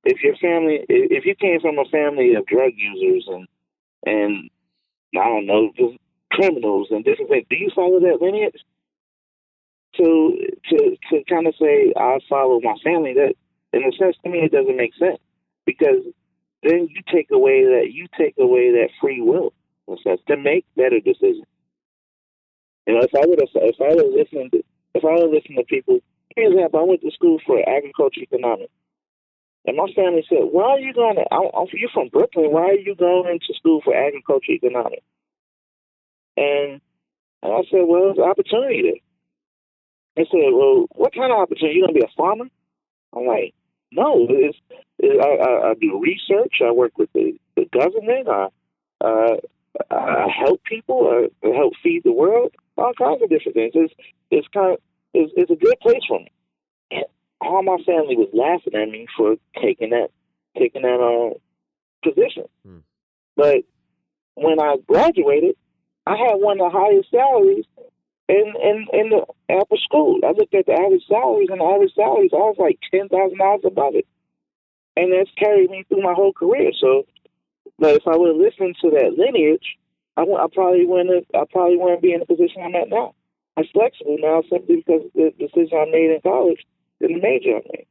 If you came from a family of drug users and I don't know, just criminals and different things, do you follow that lineage? So to kind of say I follow my family, that in a sense to me it doesn't make sense, because then you take away that free will, in a sense, to make better decisions. If I would listen to people, for example, I went to school for agriculture economics, and my family said, "Why are you going? You're from Brooklyn. Why are you going to school for agriculture economics?" And I said, "Well, there's an opportunity there." They said, "Well, what kind of opportunity? You going to be a farmer?" I'm like, "No, I do research. I work with the government. I help people. I help feed the world. All kinds of different things. It's a good place for me." And all my family was laughing at me for taking that position. But when I graduated, I had one of the highest salaries in the upper school. I looked at the average salaries, and the average salaries, I was like $10,000 above it. And that's carried me through my whole career. So, but if I would have listened to that lineage, I probably wouldn't be in the position I'm at now. I'm flexible now simply because of the decision I made in college and the major I made.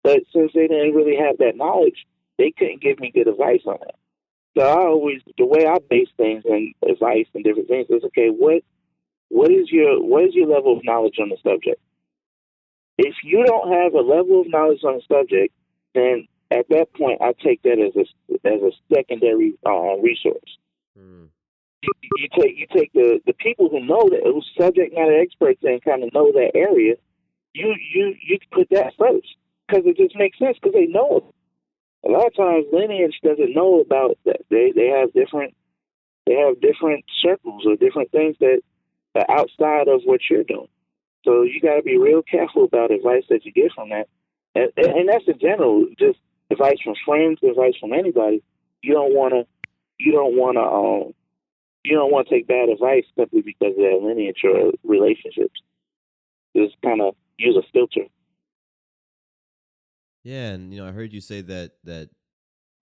But since they didn't really have that knowledge, they couldn't give me good advice on that. So the way I base things and advice and different things is, okay, what is your level of knowledge on the subject? If you don't have a level of knowledge on the subject, then at that point I take that as a secondary resource. You take the people who know that, who's subject matter experts and kind of know that area. You put that first, because it just makes sense, because they know it. A lot of times lineage doesn't know about that. They have different circles or different things that are outside of what you're doing. So you got to be real careful about advice that you get from that, and that's in general, just advice from friends, advice from anybody. You don't want to take bad advice simply because of their lineage or relationships. Just kind of use a filter. Yeah, and I heard you say that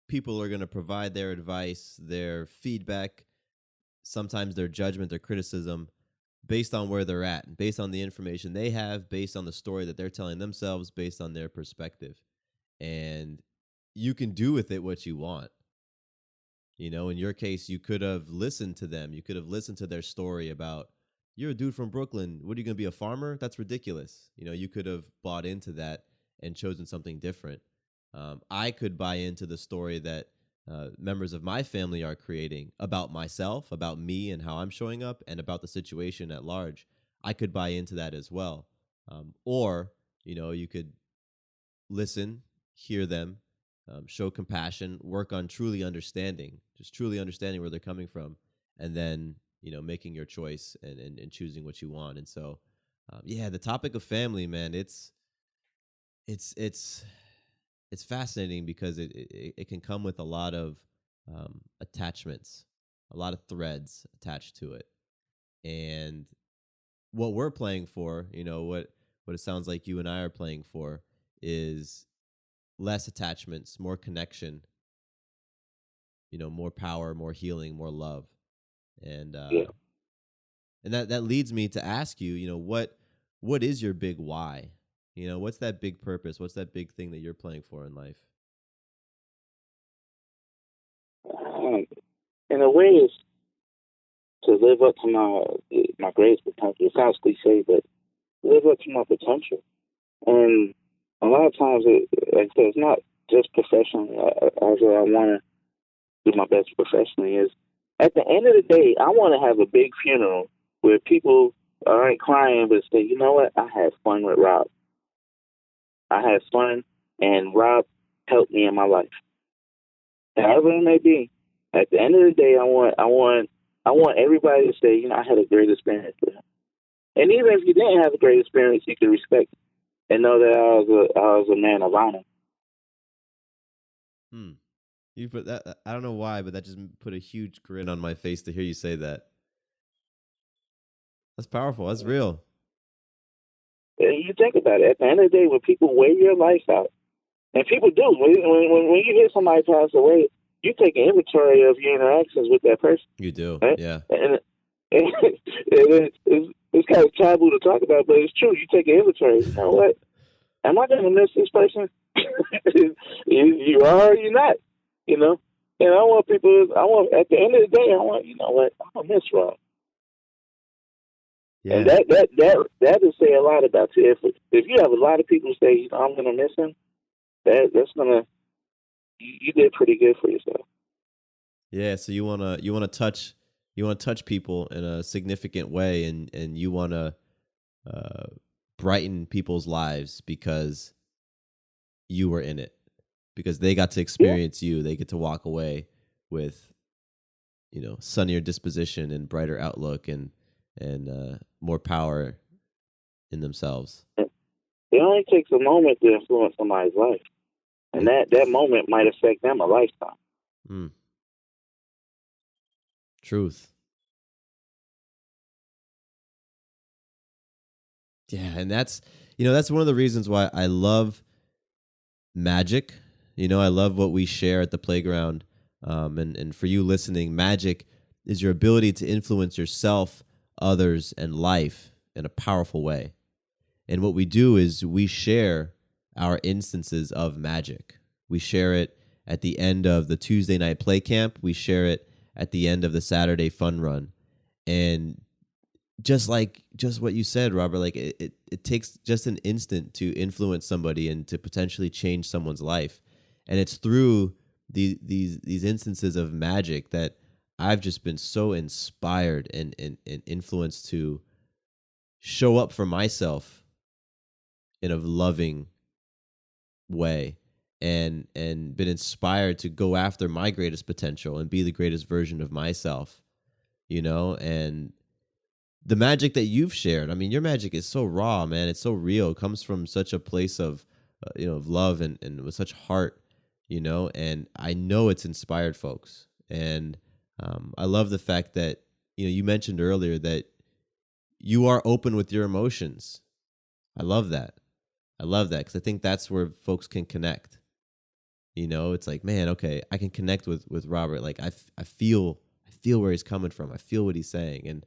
people are going to provide their advice, their feedback, sometimes their judgment, their criticism based on where they're at, based on the information they have, based on the story that they're telling themselves, based on their perspective. And you can do with it what you want. You know, in your case, you could have listened to them. You could have listened to their story about, you're a dude from Brooklyn. What are you going to be, a farmer? That's ridiculous. You know, you could have bought into that and chosen something different. I could buy into the story that members of my family are creating about myself, about me and how I'm showing up, and about the situation at large. I could buy into that as well. Or, you know, you could listen, hear them, show compassion, work on truly understanding where they're coming from, and then, you know, making your choice and choosing what you want. And so, the topic of family, man, it's fascinating because it can come with a lot of attachments, a lot of threads attached to it. And what we're playing for, you know, what it sounds like you and I are playing for is less attachments, more connection, you know, more power, more healing, more love. And and that leads me to ask you, you know, what is your big why? You know, what's that big purpose? What's that big thing that you're playing for in life? In a way, it's to live up to my greatest potential. It sounds cliche, but live up to my potential. And a lot of times, it's not just professionally. Although I want to do my best professionally, is at the end of the day, I want to have a big funeral where people aren't crying, but say, you know what, I had fun with Rob. I had fun, and Rob helped me in my life. However it may be, at the end of the day, I want everybody to say, you know, I had a great experience with him. And even if you didn't have a great experience, you can respect it and know that I was a man of honor. You put that. I don't know why, but that just put a huge grin on my face to hear you say that. That's powerful. That's real. You think about it. At the end of the day, when people weigh your life out, and people do, when you hear somebody pass away, you take an inventory of your interactions with that person. You do, right? Yeah. And it's kind of taboo to talk about, but it's true. You take an inventory. You know what? Am I going to miss this person? You are or you're not. You know? And I want at the end of the day, you know what? I'm going to miss Rob. Yeah. And that will say a lot about you. If you have a lot of people say, you know, I'm going to miss him, that's going to, you did pretty good for yourself. Yeah. So you want to touch people in a significant way, and you want to brighten people's lives because you were in it, because they got to experience you. They get to walk away with, you know, sunnier disposition and brighter outlook and more power in themselves. It only takes a moment to influence somebody's life, and that moment might affect them a lifetime. Truth. Yeah, and that's one of the reasons why I love magic. You know, I love what we share at the playground. And for you listening, magic is your ability to influence yourself, others, and life in a powerful way. And what we do is we share our instances of magic. We share it at the end of the Tuesday night play camp. We share it at the end of the Saturday fun run. And just what you said, Robert, like it takes just an instant to influence somebody and to potentially change someone's life. And it's through these instances of magic that I've just been so inspired and influenced to show up for myself in a loving way, and been inspired to go after my greatest potential and be the greatest version of myself, you know. And the magic that you've shared, I mean, your magic is so raw, man. It's so real. It comes from such a place of, of love and with such heart, you know, and I know it's inspired folks. And I love the fact that, you mentioned earlier that you are open with your emotions. I love that because I think that's where folks can connect. It's like, man, okay, I can connect with Robert. Like I feel where he's coming from. I feel what he's saying. And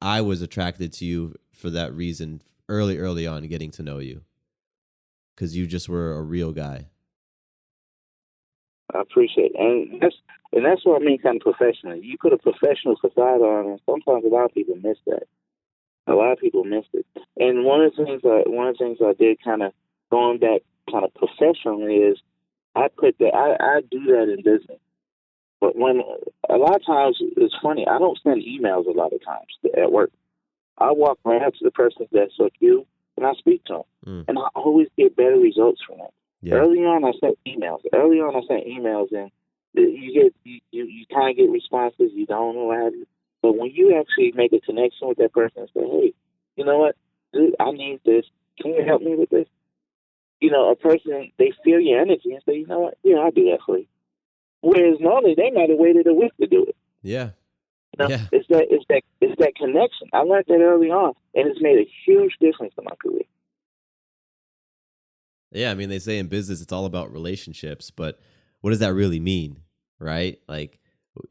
I was attracted to you for that reason early on, getting to know you, because you just were a real guy. I appreciate it. And that's what I mean, kind of professional. You put a professional facade on, and sometimes a lot of people miss that. A lot of people miss it. And one of the things I did, kind of going back, kind of professionally, is I put that I do that in business. But when a lot of times it's funny, I don't send emails a lot of times at work. I walk right up to the person's desk like you, and I speak to them, and I always get better results from that. Yeah. Early on, I sent emails, and you kind of get responses. You don't know what have you. But when you actually make a connection with that person and say, "Hey, you know what, dude, I need this. Can you help me with this?" You know, a person, they feel your energy and say, "You know what, yeah, I'll do that for you." Whereas normally they might have waited a week to do it. Yeah. You know, it's that connection. I learned that early on, and it's made a huge difference in my career. Yeah, I mean, they say in business it's all about relationships, but what does that really mean, right? Like,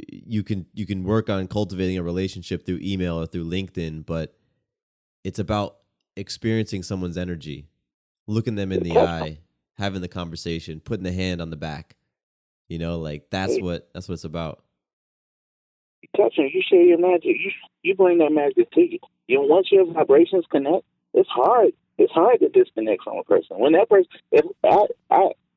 you can work on cultivating a relationship through email or through LinkedIn, but it's about experiencing someone's energy, looking them in the eye, having the conversation, putting the hand on the back. You know, like that's what it's about. You touch them, you share your magic. You bring that magic to you. Once your vibrations connect, it's hard. It's hard to disconnect from a person. When that person,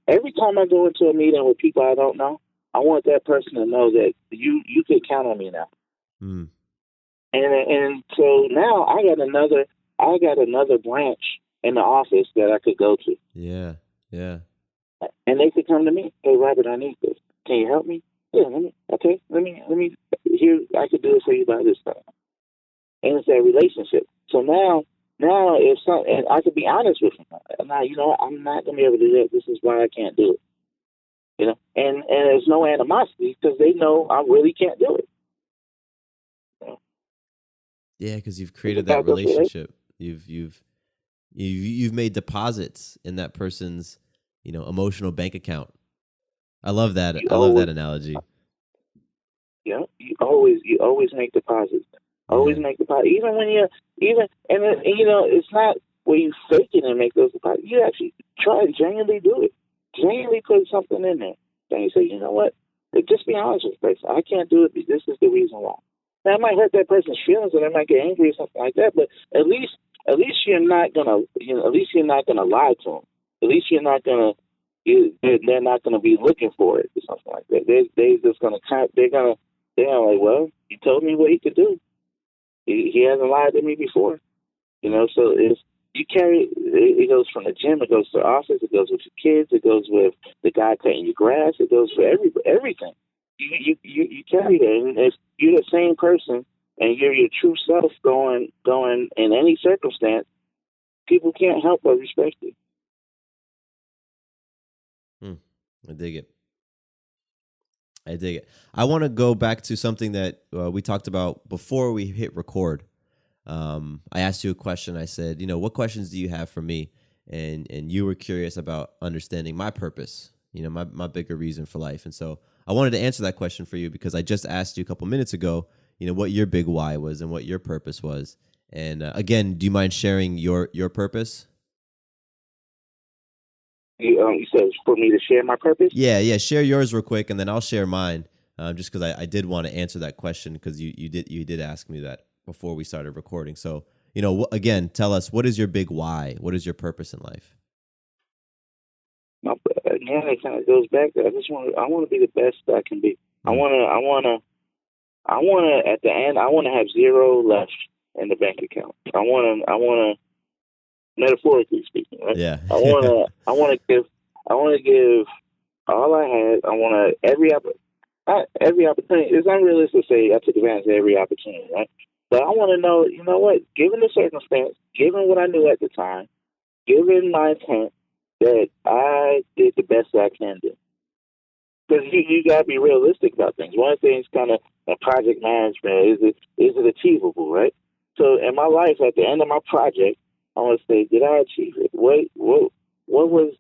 every time I go into a meeting with people I don't know, I want that person to know that you can count on me now. And so now I got another branch in the office that I could go to. Yeah. And they could come to me. Hey, Robert, I need this. Can you help me? Yeah, let me. Here, I could do it for you by this time. And it's that relationship. So now if something, and I could be honest with them. Now, you know what? I'm not gonna be able to do that. This is why I can't do it. You know, and there's no animosity because they know I really can't do it. You know? Yeah, because you've created that relationship. You've made deposits in that person's, you know, emotional bank account. I love that. I love that analogy. Yeah, you always make deposits. Always make deposits. Even when you know, it's not where you fake it and make those deposits. You actually try and genuinely do it. Genuinely put something in there. Then you say, you know what? Just be honest with the person. I can't do it. This is the reason why. Now, it might hurt that person's feelings, and they might get angry or something like that. But at least you're not gonna, at least you're not gonna lie to them. At least you're not gonna. They're not gonna be looking for it or something like that. They're just gonna. They're like, well, he told me what he could do. He hasn't lied to me before. You know, so you carry. It goes from the gym. It goes to the office. It goes with your kids. It goes with the guy cutting your grass. It goes for everything. You carry that, and if you're the same person and you're your true self going in any circumstance, people can't help but respect you. I dig it. I want to go back to something that we talked about before we hit record. I asked you a question. I said, you know, what questions do you have for me? And you were curious about understanding my purpose, you know, my bigger reason for life. And so I wanted to answer that question for you because I just asked you a couple minutes ago, you know, what your big why was and what your purpose was. And again, do you mind sharing your purpose? You said for me to share my purpose? Yeah. Share yours real quick, and then I'll share mine. Just because I did want to answer that question because you did ask me that before we started recording. So, you know, again, tell us, what is your big why? What is your purpose in life? Again, it kind of goes back to I want to be the best I can be. I want to at the end I want to have zero left in the bank account. I want to metaphorically speaking, right? Yeah. I want to give all I had. I want every opportunity. It's unrealistic to say I took advantage of every opportunity, right? But I want to know, you know what? Given the circumstance, given what I knew at the time, given my intent, that I did the best I can do. Because you got to be realistic about things. One of the things, kind of in project management, is it achievable, right? So in my life, at the end of my project, I want to say, did I achieve it? What was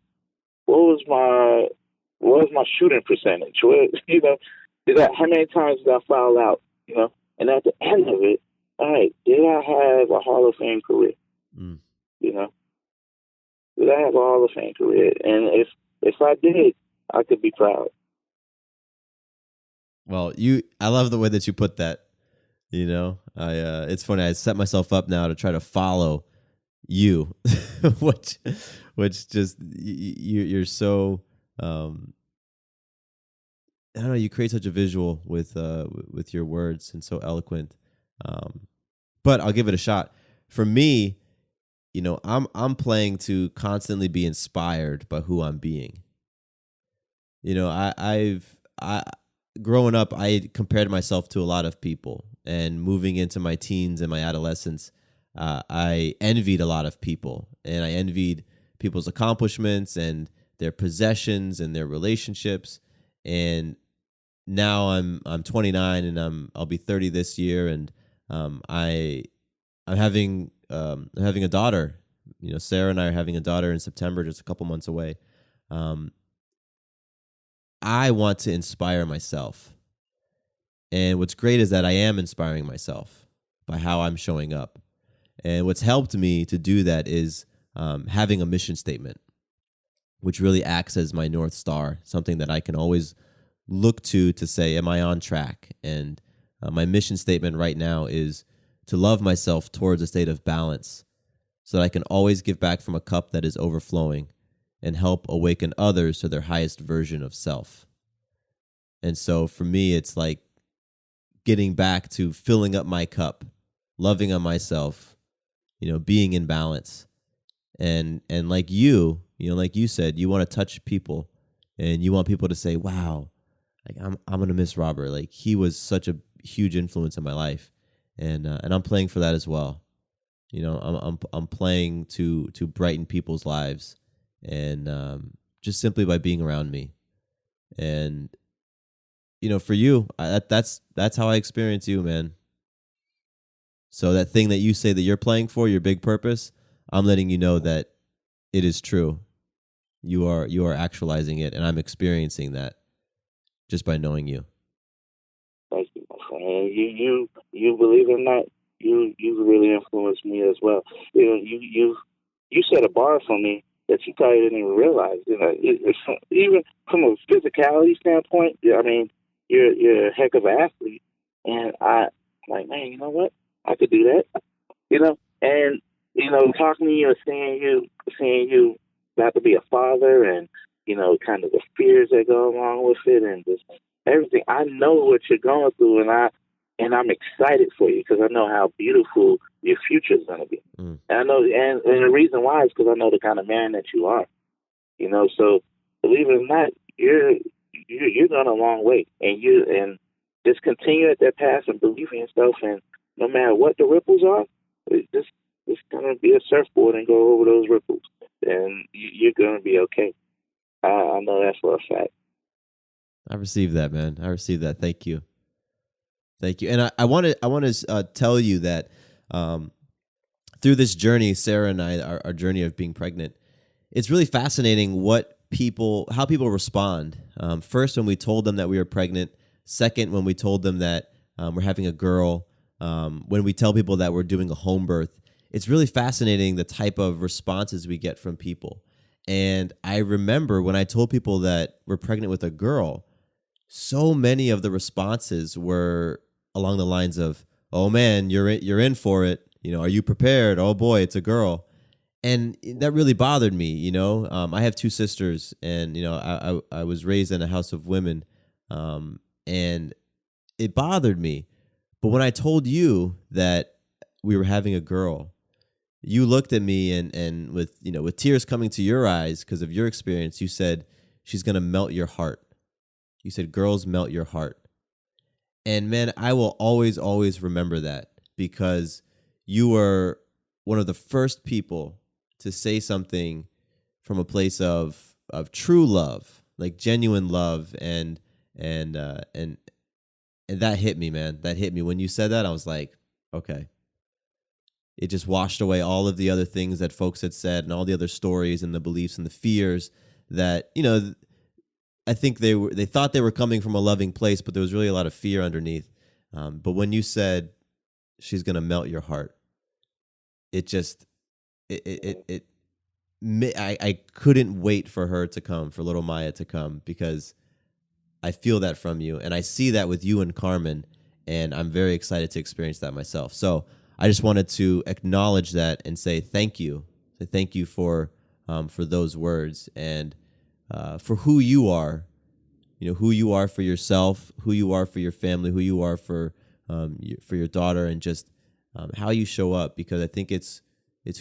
my shooting percentage? You know, how many times did I foul out? You know, and at the end of it, all right, did I have a Hall of Fame career? Mm. You know, did I have a Hall of Fame career? And if I did, I could be proud. Well, I love the way that you put that. You know, it's funny. I set myself up now to try to follow you, which just you're so. I don't know. You create such a visual with your words and so eloquent. But I'll give it a shot. For me, you know, I'm playing to constantly be inspired by who I'm being. You know, I growing up, I compared myself to a lot of people, and moving into my teens and my adolescence, I envied a lot of people, and I envied people's accomplishments and their possessions and their relationships. And now I'm 29 and I'll be 30 this year, and I'm having a daughter. You know, Sarah and I are having a daughter in September, just a couple months away. I want to inspire myself. And what's great is that I am inspiring myself by how I'm showing up. And what's helped me to do that is having a mission statement, which really acts as my North Star, something that I can always look to say, am I on track? And my mission statement right now is to love myself towards a state of balance so that I can always give back from a cup that is overflowing and help awaken others to their highest version of self. And so for me, it's like getting back to filling up my cup, loving on myself, you know, being in balance. And like you said, you want to touch people and you want people to say, wow, like I'm going to miss Robert. Like he was such a huge influence in my life. And I'm playing for that as well. You know, I'm playing to brighten people's lives, and just simply by being around me. And you know, for you, that's how I experience you, man. So that thing that you say that you're playing for, your big purpose, I'm letting you know that it is true. You are actualizing it, and I'm experiencing that just by knowing you. Thank you, my friend. You believe it or not, you really influenced me as well. You know, you set a bar for me that you probably didn't even realize. You know, even from a physicality standpoint, I mean, you're a heck of an athlete, and I'm like, man, you know what? I could do that. You know, and you know, talking to you and seeing you about to be a father, and you know, kind of the fears that go along with it, and just everything. I know what you're going through, and I'm excited for you because I know how beautiful your future is going to be. And I know, and the reason why is because I know the kind of man that you are. You know, so believe it or not, you're going a long way, and just continue at that path and believe in yourself. And no matter what the ripples are, it's going to be a surfboard and go over those ripples, and you're going to be okay. I know that for a fact. I received that, man. I received that. Thank you. Thank you. And I want to tell you that through this journey, Sarah and I, our journey of being pregnant, it's really fascinating how people respond. First, when we told them that we were pregnant. Second, when we told them that we're having a girl. When we tell people that we're doing a home birth. It's really fascinating the type of responses we get from people. And I remember when I told people that we're pregnant with a girl, so many of the responses were along the lines of, "Oh man, you're in for it. You know, are you prepared? Oh boy, it's a girl." And that really bothered me. You know, I have two sisters, and you know, I was raised in a house of women, and it bothered me. But when I told you that we were having a girl, you looked at me and with tears coming to your eyes because of your experience, you said, "She's gonna melt your heart." You said, "Girls melt your heart." And man, I will always, always remember that because you were one of the first people to say something from a place of true love, like genuine love, and that hit me, man. That hit me. When you said that, I was like, okay. It just washed away all of the other things that folks had said and all the other stories and the beliefs and the fears that, you know, I think they thought they were coming from a loving place, but there was really a lot of fear underneath. But when you said, she's going to melt your heart. It just, I couldn't wait for her to come, for little Maya to come, because I feel that from you. And I see that with you and Carmen. And I'm very excited to experience that myself. So I just wanted to acknowledge that and say thank you. Say thank you for those words and for who you are. Who you are for yourself, who you are for your family, who you are for your daughter, and just how you show up. Because I think it's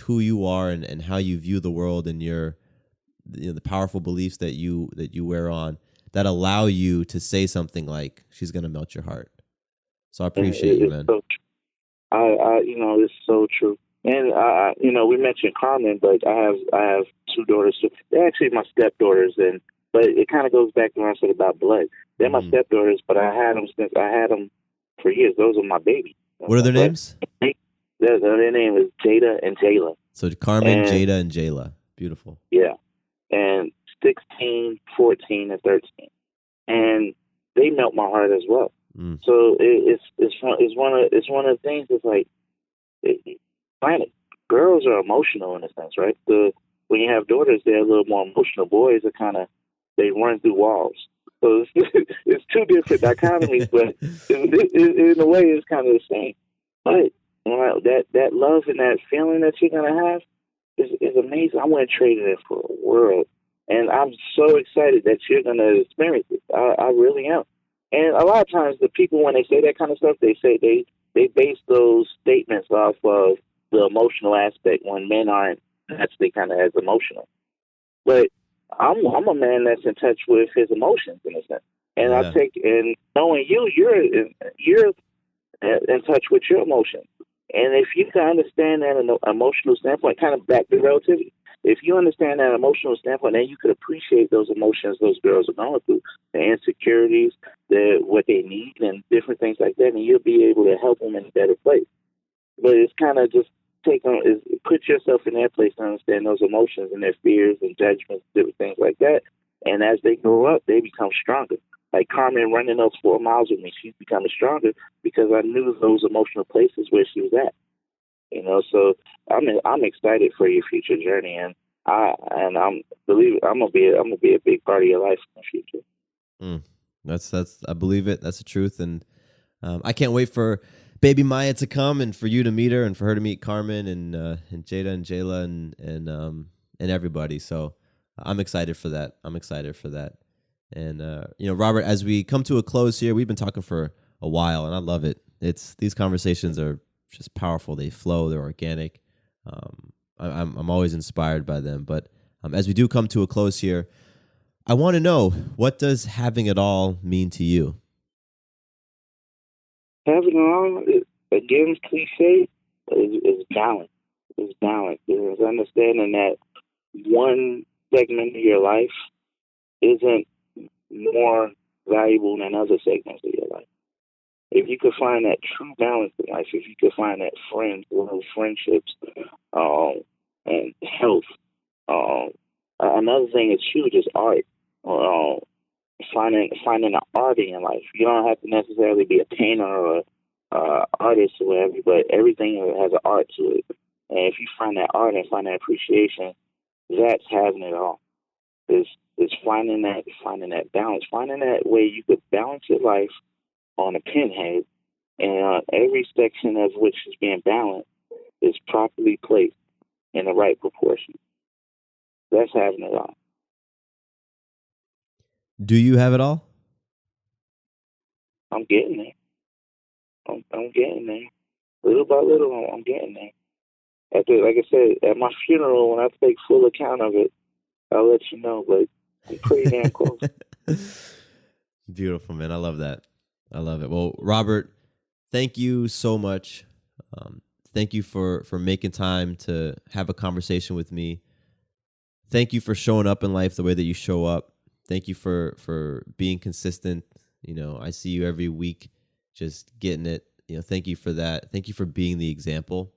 who you are and how you view the world and the powerful beliefs that you wear on that allow you to say something like, "She's gonna melt your heart." So I appreciate you, man. So it's so true. And we mentioned Carmen, but I have two daughters. So they're actually my stepdaughters, but it kind of goes back to what I said about blood. They're my stepdaughters, but I had them for years. Those are my babies. What are their names? Their name is Jada and Jayla. So Carmen, Jada, and Jayla. Beautiful. Yeah, and 16, 14, and 13, and they melt my heart as well. So it's one of the things. It's like, granted, girls are emotional in a sense, right? When you have daughters, they're a little more emotional. Boys are they run through walls. So it's two different dichotomies, but in a way, it's kind of the same. But that love and that feeling that you're gonna have is amazing. I wouldn't trade it for a world, and I'm so excited that you're gonna experience it. I really am. And a lot of times, the people, when they say that kind of stuff, they say they base those statements off of the emotional aspect when men aren't naturally kind of as emotional. But I'm a man that's in touch with his emotions in a sense, and and knowing you're in touch with your emotions. And if you can understand that in an emotional standpoint, kind of back to relativity, if you understand that emotional standpoint, then you could appreciate those emotions those girls are going through, the insecurities, what they need, and different things like that, and you'll be able to help them in a better place. But it's kind of just put yourself in their place to understand those emotions and their fears and judgments, different things like that. And as they grow up, they become stronger. Like Carmen running those 4 miles with me, she's becoming stronger because I knew those emotional places where she was at. So I'm excited for your future journey, and I'm gonna be a big part of your life in the future. That's I believe it. That's the truth, and I can't wait for baby Maya to come and for you to meet her and for her to meet Carmen and Jada and Jayla and everybody. So I'm excited for that. And Robert, as we come to a close here, we've been talking for a while, and I love it. These conversations are just powerful. They flow. They're organic. I'm always inspired by them. But as we do come to a close here, I want to know, what does having it all mean to you? Having it all, again, cliche, is balance. It's balance. It's understanding that one segment of your life isn't more valuable than other segments of your life. If you could find that true balance in life, if you could find that friendships, and health, another thing that's huge is art. Finding an art in your life. You don't have to necessarily be a painter or artist or whatever, but everything has an art to it. And if you find that art and find that appreciation, that's having it all. Is finding that balance, finding that way you could balance your life on a pinhead, and every section of which is being balanced is properly placed in the right proportion. That's having it all. Do you have it all? I'm getting there. I'm getting there. Little by little, I'm getting there. Like I said, at my funeral, when I take full account of it, I'll let you know, but I'm pretty damn close. Beautiful, man. I love that. I love it. Well, Robert, thank you so much. Thank you for making time to have a conversation with me. Thank you for showing up in life the way that you show up. Thank you for being consistent. I see you every week just getting it. Thank you for that. Thank you for being the example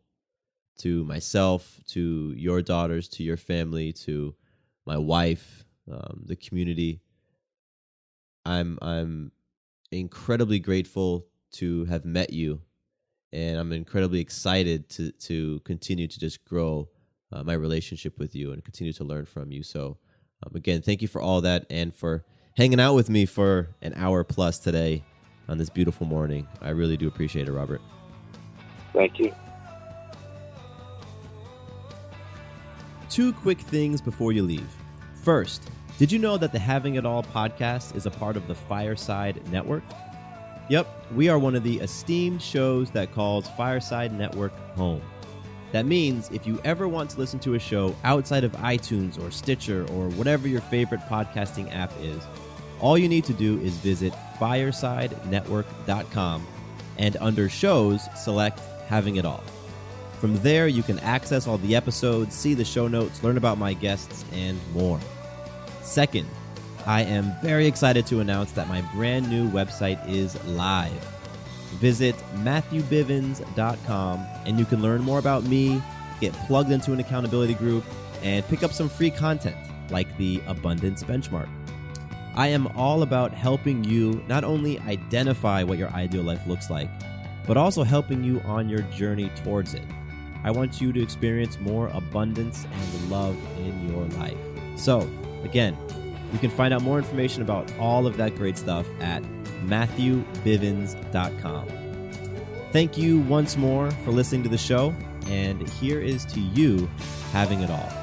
to myself, to your daughters, to your family, to my wife, the community. I'm incredibly grateful to have met you and I'm incredibly excited to continue to just grow my relationship with you and continue to learn from you. So again, thank you for all that and for hanging out with me for an hour plus today on this beautiful morning. I really do appreciate it, Robert. Thank you. 2 quick things before you leave. First, did you know that the Having It All podcast is a part of the Fireside Network? Yep, we are one of the esteemed shows that calls Fireside Network home. That means if you ever want to listen to a show outside of iTunes or Stitcher or whatever your favorite podcasting app is, all you need to do is visit firesidenetwork.com and under shows, select Having It All. From there, you can access all the episodes, see the show notes, learn about my guests, and more. Second, I am very excited to announce that my brand new website is live. Visit MatthewBivens.com and you can learn more about me, get plugged into an accountability group, and pick up some free content like the Abundance Benchmark. I am all about helping you not only identify what your ideal life looks like, but also helping you on your journey towards it. I want you to experience more abundance and love in your life. So, again, you can find out more information about all of that great stuff at MatthewBivens.com. Thank you once more for listening to the show, and here is to you having it all.